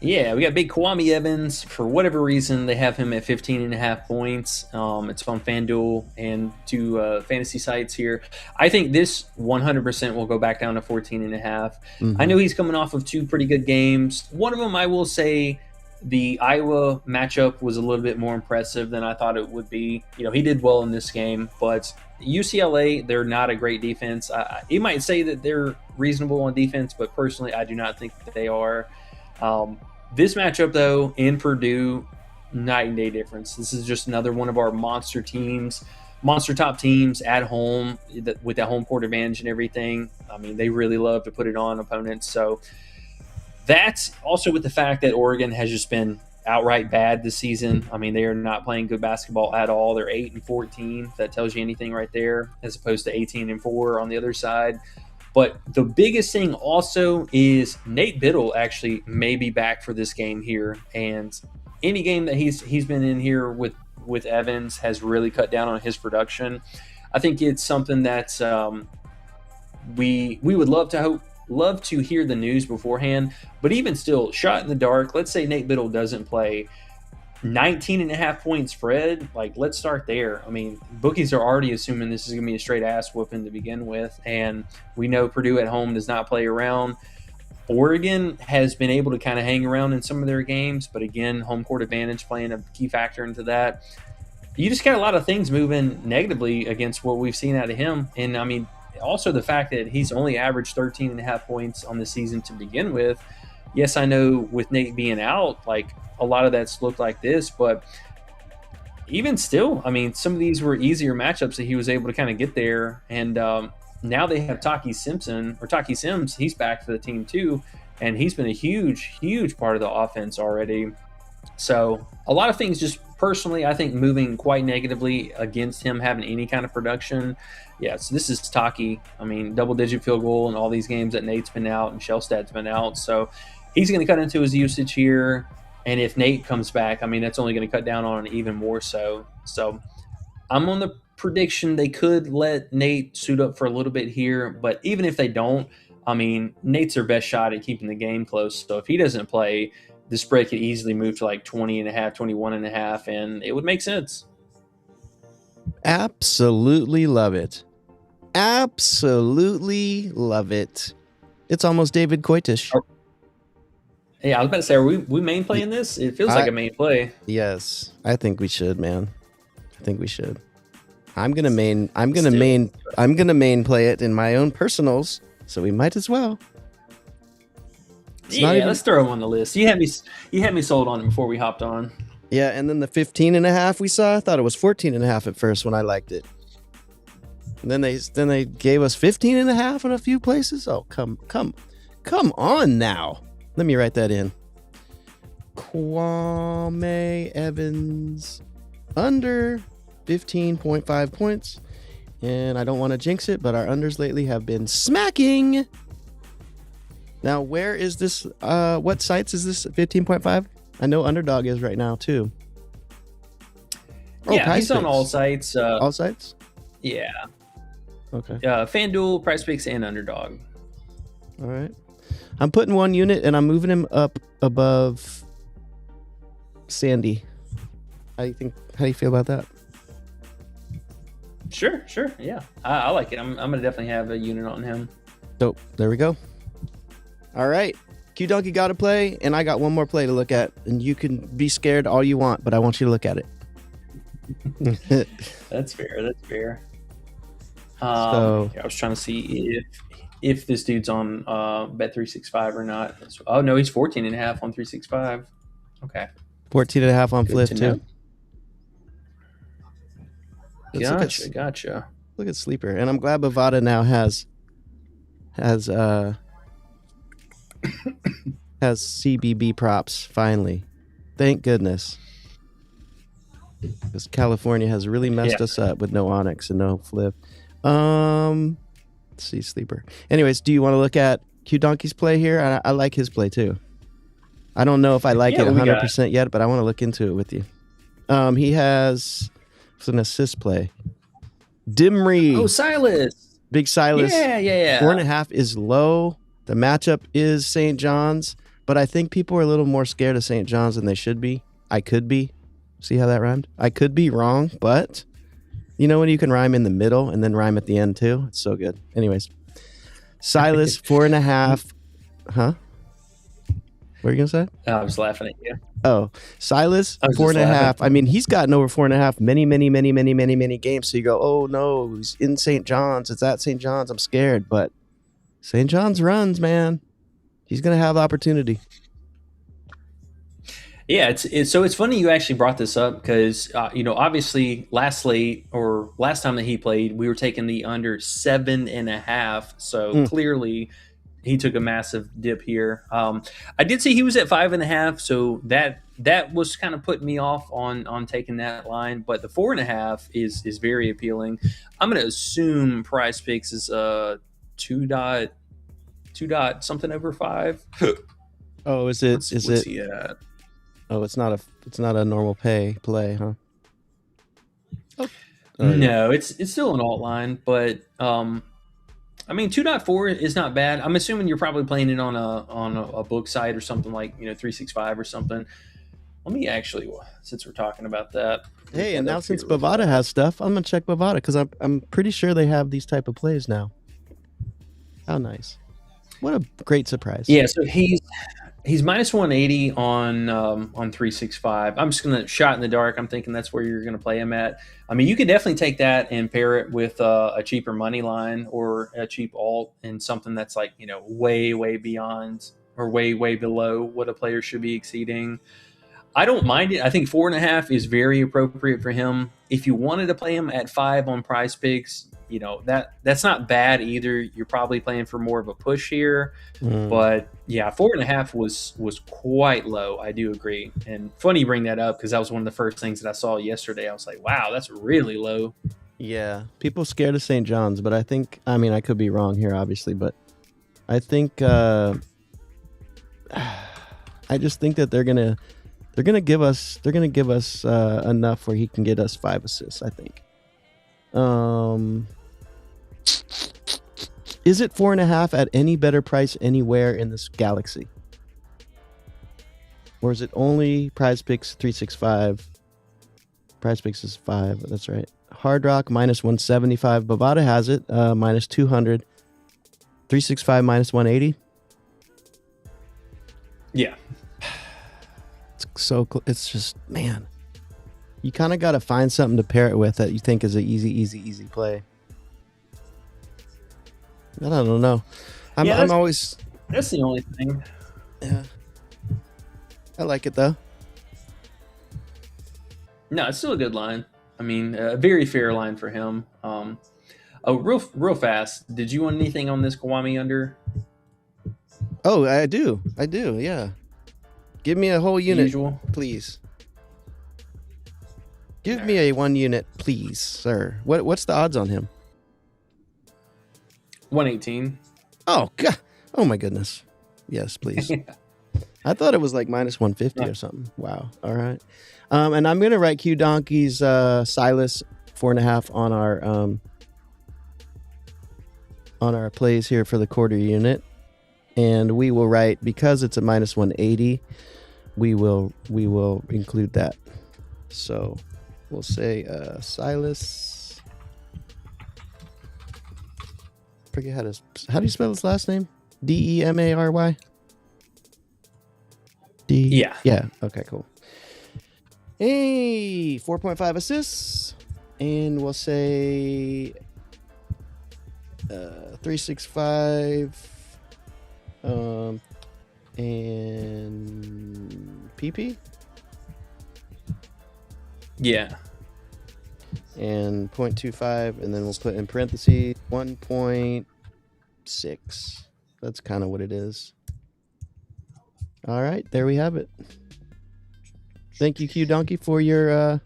Yeah, we got big Kwame Evans. For whatever reason, they have him at 15.5 points. It's on FanDuel and two fantasy sites here. I think this 100% will go back down to 14.5. Mm-hmm. I know he's coming off of two pretty good games. One of them, I will say, the Iowa matchup was a little bit more impressive than I thought it would be. You know, he did well in this game, but UCLA, they're not a great defense. You might say that they're reasonable on defense, but personally, I do not think that they are. This matchup, though, in Purdue, night and day difference. This is just another one of our monster teams, monster top teams at home with that home court advantage and everything. I mean, they really love to put it on opponents. So that's also with the fact that Oregon has just been outright bad this season. I mean, they are not playing good basketball at all. They're 8-14. That tells you anything right there, as opposed to 18-4 on the other side. But the biggest thing also is Nate Biddle actually may be back for this game here. And any game that he's been in here with Evans has really cut down on his production. I think it's something that we would love to hear the news beforehand. But even still, shot in the dark, let's say Nate Biddle doesn't play, 19.5 point spread, like, let's start there. I mean, bookies are already assuming this is going to be a straight ass whooping to begin with, and we know Purdue at home does not play around. Oregon has been able to kind of hang around in some of their games, but again, home court advantage playing a key factor into that. You just got a lot of things moving negatively against what we've seen out of him, and I mean, also the fact that he's only averaged 13.5 points on the season to begin with. Yes, I know with Nate being out, like, a lot of that's looked like this, but even still, I mean, some of these were easier matchups that he was able to kind of get there. And now they have Taki Sims. He's back for the team too, and he's been a huge part of the offense already. So a lot of things just personally, I think, moving quite negatively against him having any kind of production. Yeah, so this is Taki. I mean, double-digit field goal in all these games that Nate's been out and Shellstad's been out. So he's going to cut into his usage here. And if Nate comes back, I mean, that's only going to cut down on it even more so. So I'm on the prediction they could let Nate suit up for a little bit here. But even if they don't, I mean, Nate's their best shot at keeping the game close. So if he doesn't play, the spread could easily move to like 20.5, 21.5, and it would make sense. Absolutely love it. Absolutely love it. It's almost David Coitish. Yeah, I was about to say, are we main playing this? It feels like a main play. Yes, I think we should, man. I think we should. I'm gonna main play it in my own personals, so we might as well. Let's throw him on the list. You had me sold on it before we hopped on. Yeah, and then the 15.5 we saw, I thought it was 14.5 at first when I liked it. And then they gave us 15.5 in a few places. Oh, come on now. Let me write that in. Kwame Evans under 15.5 points. And I don't want to jinx it, but our unders lately have been smacking. Now, where is this? What sites is this 15.5? I know Underdog is right now, too. Yeah, he's on all sites. All sites? Yeah. Okay. FanDuel, PrizePicks, and Underdog. All right. I'm putting one unit, and I'm moving him up above Sandy. How do you feel about that? Sure. Yeah, I like it. I'm gonna definitely have a unit on him. Dope. There we go. All right. Q Donkey got a play, and I got one more play to look at. And you can be scared all you want, but I want you to look at it. That's fair. So, I was trying to see if this dude's on Bet365 or not. Oh no, he's 14.5 on 365. Okay. 14.5 on Flip too. Gotcha. Look at Sleeper, and I'm glad Bovada now has has CBB props finally. Thank goodness. Because California has really messed us up with no Onyx and no Flip. Let's see, sleeper. Anyways, do you want to look at Q Donkey's play here? I like his play too. I don't know if I like it 100% yet, but I want to look into it with you. He has an assist play. Dimri. Oh, Silas. Big Silas. Yeah. 4.5 is low. The matchup is St. John's, but I think people are a little more scared of St. John's than they should be. I could be. See how that rhymed? I could be wrong, but you know when you can rhyme in the middle and then rhyme at the end too? It's so good. Anyways, Silas, 4.5. Huh? What are you going to say? I was laughing at you. Oh, Silas, 4.5. I mean, he's gotten over 4.5 many games. So you go, oh no, he's in St. John's. It's at St. John's. I'm scared. But St. John's runs, man. He's going to have the opportunity. Yeah, it's funny you actually brought this up because obviously last time that he played, we were taking the under 7.5. So clearly, he took a massive dip here. I did see he was at 5.5, so that was kind of putting me off on taking that line. But the 4.5 is very appealing. I'm going to assume Prize Picks is 2 dot something over 5. Oh, is What's it? he at? Oh, it's not a normal play, huh? Oh. No, it's still an alt line, but I mean 2.4 is not bad. I'm assuming you're probably playing it on a book site or something like 365 or something. Let me actually, since we're talking about that. Hey, and now since Bovada has stuff, I'm gonna check Bovada because I'm pretty sure they have these type of plays now. How nice! What a great surprise! Yeah, so he's minus 180 on 365. I'm just gonna shot in the dark. I'm thinking that's where you're gonna play him at. I mean, you could definitely take that and pair it with a cheaper money line or a cheap alt and something that's like way beyond or way below what a player should be exceeding. I don't mind it. I think 4.5 is very appropriate for him. If you wanted to play him at 5 on Prize Picks, that's not bad either. You're probably playing for more of a push here, but yeah, 4.5 was quite low. I do agree. And funny you bring that up because that was one of the first things that I saw yesterday. I was like, wow, that's really low. Yeah, people scared of St. John's, but I mean, I could be wrong here, obviously, but I think I just think that they're gonna give us enough where he can get us 5 assists. I think. Is it 4.5 at any better price anywhere in this galaxy? Or is it only Prize Picks 365? Prize Picks is 5. That's right. Hard Rock minus 175. Bovada has it minus 200. 365 minus 180. Yeah. It's just, man. You kind of got to find something to pair it with that you think is an easy play. I don't know. I'm always. That's the only thing. Yeah. I like it though. No, it's still a good line. I mean, a very fair line for him. Real fast. Did you want anything on this Kawami under? Oh, I do. Yeah. Give me a whole unit, please. Give me a 1 unit, please, sir. What's the odds on him? 118. Oh God! Oh my goodness! Yes, please. I thought it was like minus 150 or something. Wow. All right. And I'm gonna write Q Donkey's Silas 4.5 on our plays here for the quarter unit, and we will write because it's a minus 180. We will include that. So we'll say Silas. Forget how do you spell his last name? Demary? Yeah. Okay, cool. Hey, 4.5 assists, and we'll say 365 and PP. Yeah. And 0.25, and then we'll put in parentheses 1.6. That's kind of what it is. All right, there we have it. Thank you, Q Donkey, for your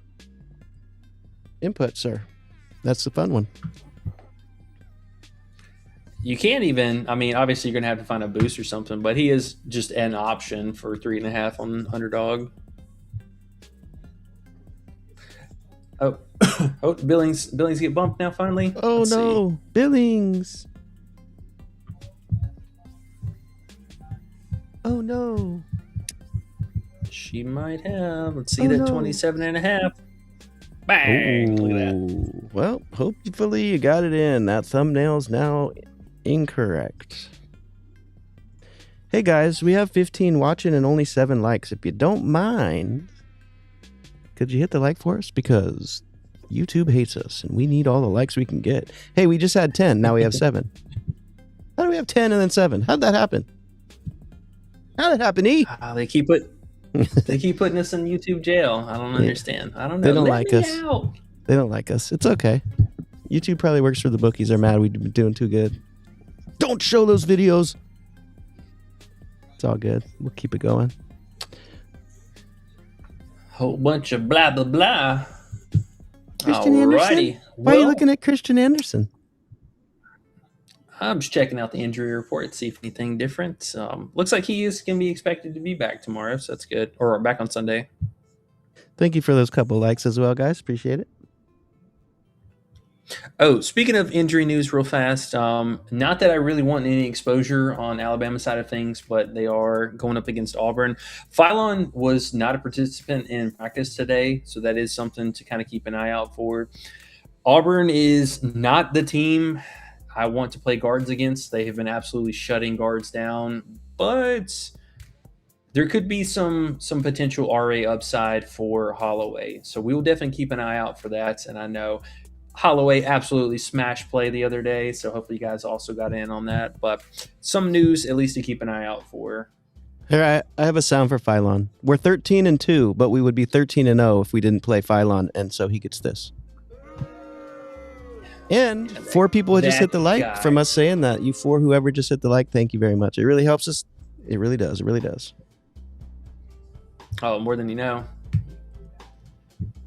input, sir. That's the fun one. You can't even, I mean, obviously you're going to have to find a boost or something, but he is just an option for 3.5 on underdog. Oh, oh, Billings get bumped now finally. Oh, Let's no. see. Billings. Oh, no. She might have. Let's see Oh, that no. 27.5. Bang! Look at that. Ooh. Well, hopefully you got it in. That thumbnail's now incorrect. Hey guys, we have 15 watching and only 7 likes. If you don't mind, could you hit the like for us? Because YouTube hates us and we need all the likes we can get. Hey, we just had 10. Now we have 7. How do we have 10 and then 7? How'd that happen? How'd that happen, E? They keep putting us in YouTube jail. I don't understand. I don't know. They don't Let like me us. out. They don't like us. It's okay. YouTube probably works for the bookies. They're mad we've been doing too good. Don't show those videos. It's all good. We'll keep it going. Whole bunch of blah blah blah. Christian Alrighty. Anderson? Why are you looking at Christian Anderson? I'm just checking out the injury report to see if anything different. Looks like he is going to be expected to be back tomorrow, so that's good. Or back on Sunday. Thank you for those couple likes as well, guys. Appreciate it. Oh, speaking of injury news real fast, not that I really want any exposure on Alabama side of things, but they are going up against Auburn. Phylon was not a participant in practice today, so that is something to kind of keep an eye out for. Auburn is not the team I want to play guards against. They have been absolutely shutting guards down, but there could be some potential RA upside for Holloway. So we will definitely keep an eye out for that, and I know Holloway absolutely smashed play the other day, so hopefully you guys also got in on that. But some news at least to keep an eye out for. Here, I have a sound for Phylon. We're 13-2, but we would be 13-0 if we didn't play Phylon, and so he gets this. And 4 people just hit the like from us saying that. You 4, whoever just hit the like, thank you very much. It really helps us. It really does. It really does. Oh, more than you know.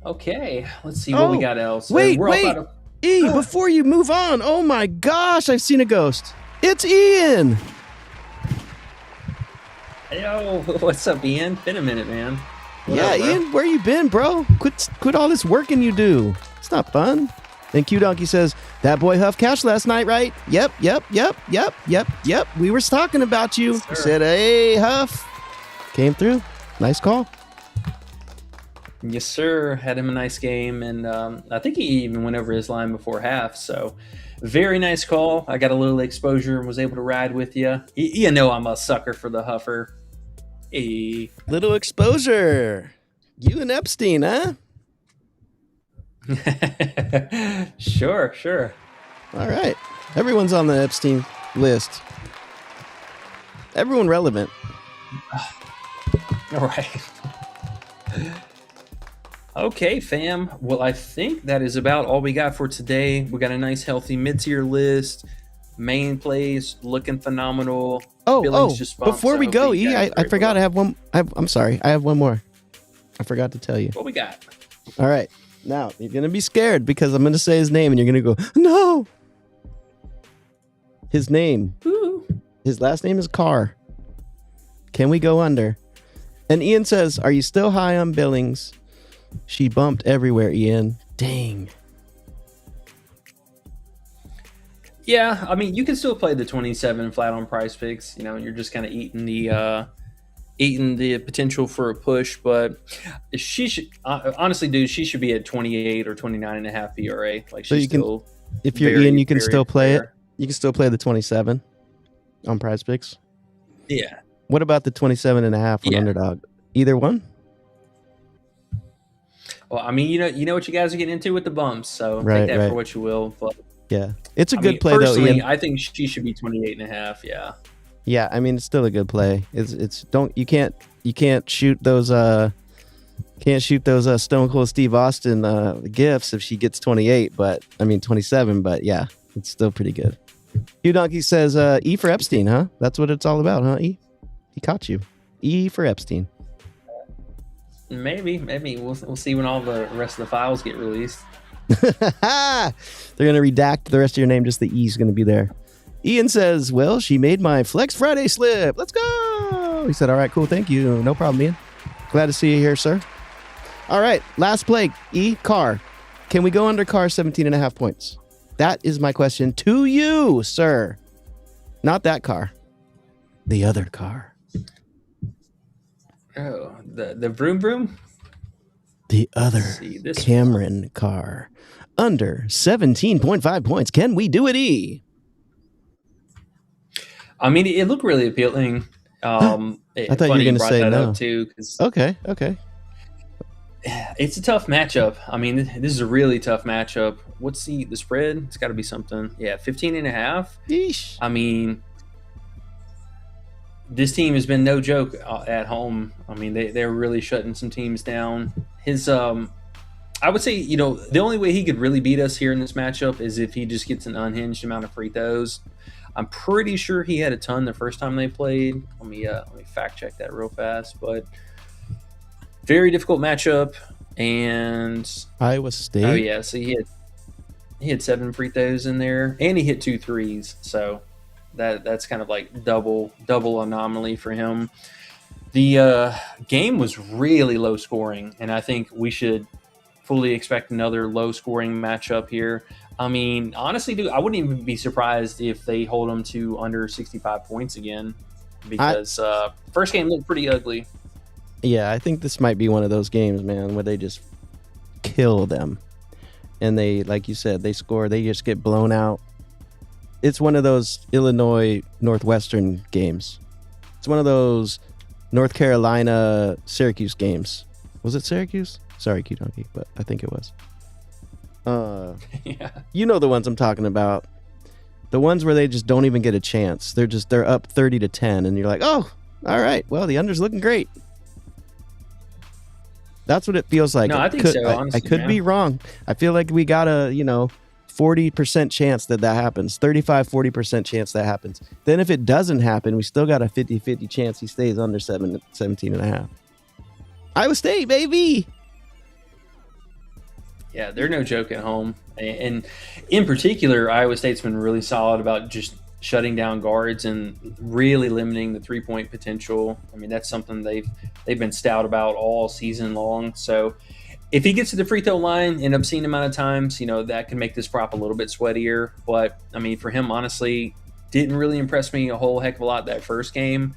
Okay, let's see what we got else. Wait. Of- E, before you move on, oh my gosh, I've seen a ghost. It's Ian. Yo, what's up, Ian? Been a minute, man. What Yeah, up, bro? Ian, where you been, bro? Quit all this working you do. It's not fun. And Q Donkey says, that boy Huff Cash last night, right? Yep. We were talking about you. He said, hey, Huff. Came through. Nice call. Yes, sir. Had him a nice game, and I think he even went over his line before half. So, very nice call. I got a little exposure and was able to ride with you. You know I'm a sucker for the Huffer. Hey. Little exposure. You and Epstein, huh? Sure. All right. Everyone's on the Epstein list. Everyone relevant. All right. Okay, fam. Well, I think that is about all we got for today. We got a nice, healthy mid-tier list. Main plays looking phenomenal. Billings just bumped, before so we go, hopefully you E, guys I are forgot able I have one. I'm sorry. I have one more. I forgot to tell you. What we got? All right. Now, you're going to be scared because I'm going to say his name and you're going to go, no. His name. Ooh. His last name is Carr. Can we go under? And Ian says, are you still high on Billings? She bumped everywhere, Ian. Dang. Yeah, I mean, you can still play the 27 flat on Prize Picks. You know, you're just kind of eating the potential for a push. But she should honestly, dude, she should be at 28 or 29.5 PRA. Like, So she's you can, still. if you're very, Ian, you can very still play it. fair. You can still play the 27 on Prize Picks. Yeah. What about the 27.5 on Yeah. Underdog? Either one? Well, I mean, you know what you guys are getting into with the bumps, so Right, take that right. for what you will. But Yeah. It's a I good mean, play, though, personally, Ian. I think she should be 28.5. Yeah. Yeah, I mean, it's still a good play. You can't shoot those Stone Cold Steve Austin gifts if she gets 28, but I mean 27, but yeah, it's still pretty good. Hugh Donkey says E for Epstein, huh? That's what it's all about, huh? E? He caught you. E for Epstein. Maybe we'll see when all the rest of the files get released. They're gonna redact the rest of your name. Just the E's gonna be there. Ian says, "Well, she made my Flex Friday slip. Let's go." He said, "All right, cool, thank you. No problem, Ian. Glad to see you here, sir." All right, last play. E car. Can we go under car 17.5 points? That is my question to you, sir. Not that car. The other car. Oh, the vroom vroom. The other See, this Cameron car. Under 17.5 points. Can we do it, E? I mean, it looked really appealing. I thought you were going to say no. Too, 'cause Okay. it's a tough matchup. I mean, this is a really tough matchup. What's the spread? It's got to be something. Yeah, 15.5. Yeesh. I mean, this team has been no joke at home. I mean, they're really shutting some teams down. I would say, the only way he could really beat us here in this matchup is if he just gets an unhinged amount of free throws. I'm pretty sure he had a ton the first time they played. Let me fact check that real fast. But very difficult matchup. And Iowa State. Oh yeah, so he had 7 free throws in there, and he hit 2 threes. So that's kind of like double anomaly for him. The game was really low scoring, and I think we should fully expect another low scoring matchup here. I mean, honestly, dude, I wouldn't even be surprised if they hold them to under 65 points again, because first game looked pretty ugly. Yeah, I think this might be one of those games, man, where they just kill them. And they, like you said, they score, they just get blown out. It's one of those Illinois Northwestern games. It's one of those North Carolina Syracuse games. Was it Syracuse? Sorry, Q-Donkey, but I think it was. Yeah. You know the ones I'm talking about. The ones where they just don't even get a chance. They're up 30-10, and you're like, oh, all right, well, the under's looking great. That's what it feels like. No, I think so, honestly, I could be wrong. I feel like we got a, 40% chance that happens. 35-40% chance that happens. Then if it doesn't happen, we still got a 50-50 chance he stays under 17.5. Iowa State, baby! Yeah, they're no joke at home. And in particular, Iowa State's been really solid about just shutting down guards and really limiting the three-point potential. I mean, that's something they've been stout about all season long. So if he gets to the free throw line an obscene amount of times, that can make this prop a little bit sweatier. But, I mean, for him, honestly, didn't really impress me a whole heck of a lot that first game.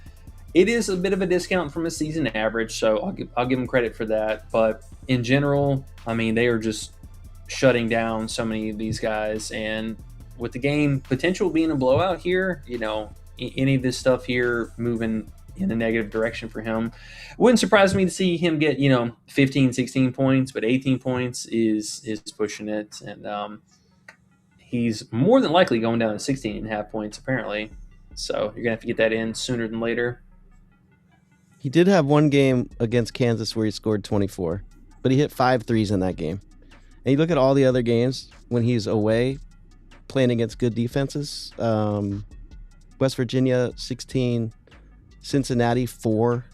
It is a bit of a discount from a season average, so I'll give him credit for that. But in general, I mean, they are just shutting down so many of these guys. And with the game potential being a blowout here, any of this stuff here moving in a negative direction for him, wouldn't surprise me to see him get 15, 16 points, but 18 points is pushing it. And he's more than likely going down to 16.5 points apparently. So you're gonna have to get that in sooner than later. He did have one game against Kansas where he scored 24, but he hit 5 threes in that game. And you look at all the other games when he's away playing against good defenses. West Virginia 16, Cincinnati 4,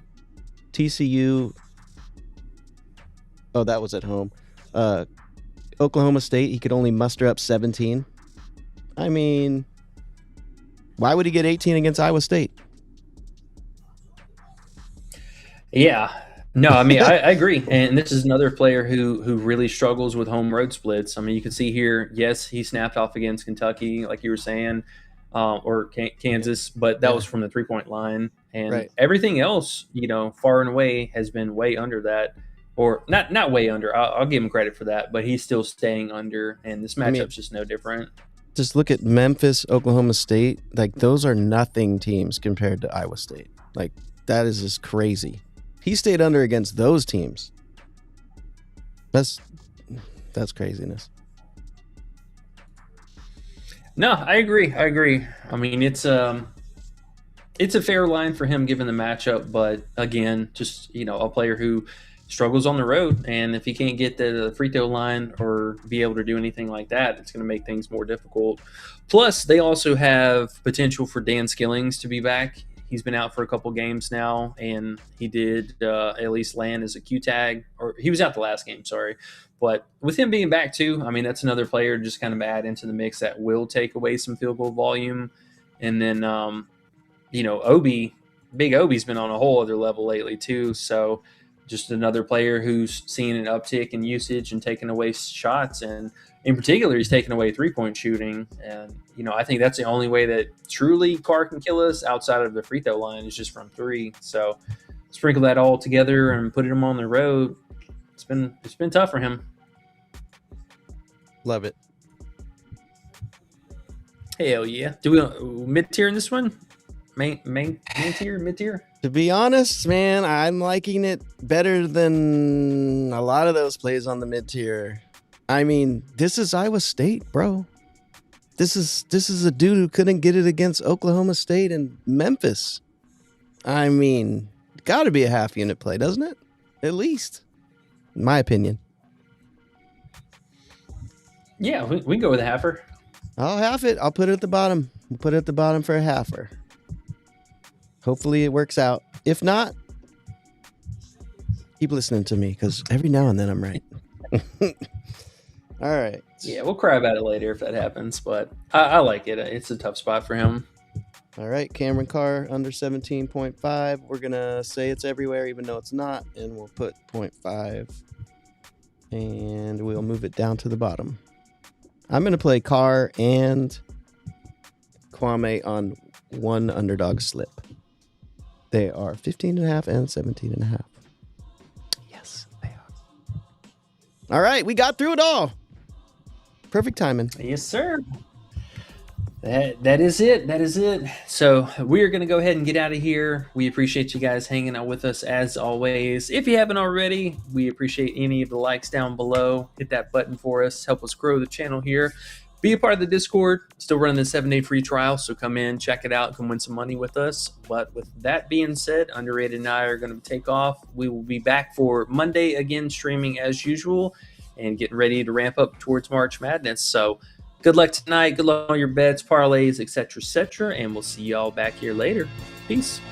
TCU. Oh, that was at home. Oklahoma State, he could only muster up 17. I mean, why would he get 18 against Iowa State? Yeah. No, I mean, I agree. And this is another player who really struggles with home road splits. I mean, you can see here, yes, he snapped off against Kentucky, like you were saying, or Kansas, but that was from the three-point line. And everything else, far and away has been way under that. Or not way under. I'll give him credit for that, but he's still staying under, and this matchup's just no different. Just look at Memphis, Oklahoma State. Like, those are nothing teams compared to Iowa State. Like, that is just crazy. He stayed under against those teams. That's craziness. No, I agree. I mean, it's a fair line for him given the matchup, but again, just a player who struggles on the road, and if he can't get the free throw line or be able to do anything like that, it's going to make things more difficult. Plus, they also have potential for Dan Skillings to be back. He's been out for a couple games now, and he did at least land as a Q tag, or he was out the last game, sorry. But with him being back too, I mean, that's another player to just kind of add into the mix that will take away some field goal volume. And then, Big Obi's been on a whole other level lately too. So just another player who's seeing an uptick in usage and taking away shots. And in particular, he's taking away three-point shooting. And, I think that's the only way that truly Carr can kill us outside of the free throw line is just from three. So sprinkle that all together and put him on the road. It's been tough for him. Love it. Hell yeah. Do we mid-tier in this one? Main tier, mid-tier? To be honest, man, I'm liking it better than a lot of those plays on the mid-tier. I mean, this is Iowa State, bro. This is a dude who couldn't get it against Oklahoma State and Memphis. I mean, got to be a half unit play, doesn't it? At least, in my opinion. Yeah, we can go with a halfer. I'll half it. I'll put it at the bottom. We'll put it at the bottom for a halfer. Hopefully it works out. If not, keep listening to me because every now and then I'm right. All right. Yeah, we'll cry about it later if that happens, but I like it. It's a tough spot for him. All right, Cameron Carr under 17.5. We're going to say it's everywhere even though it's not, and we'll put 0.5, and we'll move it down to the bottom. I'm going to play Carr and Kwame on one underdog slip. They are 15.5 and 17.5. Yes, they are. All right, we got through it all. Perfect timing. Yes, sir. That is it. That is it. So we're going to go ahead and get out of here. We appreciate you guys hanging out with us as always. If you haven't already, we appreciate any of the likes down below. Hit that button for us. Help us grow the channel here. Be a part of the Discord. Still running the 7-day free trial, so come in, check it out, come win some money with us. But with that being said, Underrated and I are going to take off. We will be back for Monday again, streaming as usual and getting ready to ramp up towards March Madness. So good luck tonight. Good luck on your bets, parlays, etc., and we'll see y'all back here later. Peace.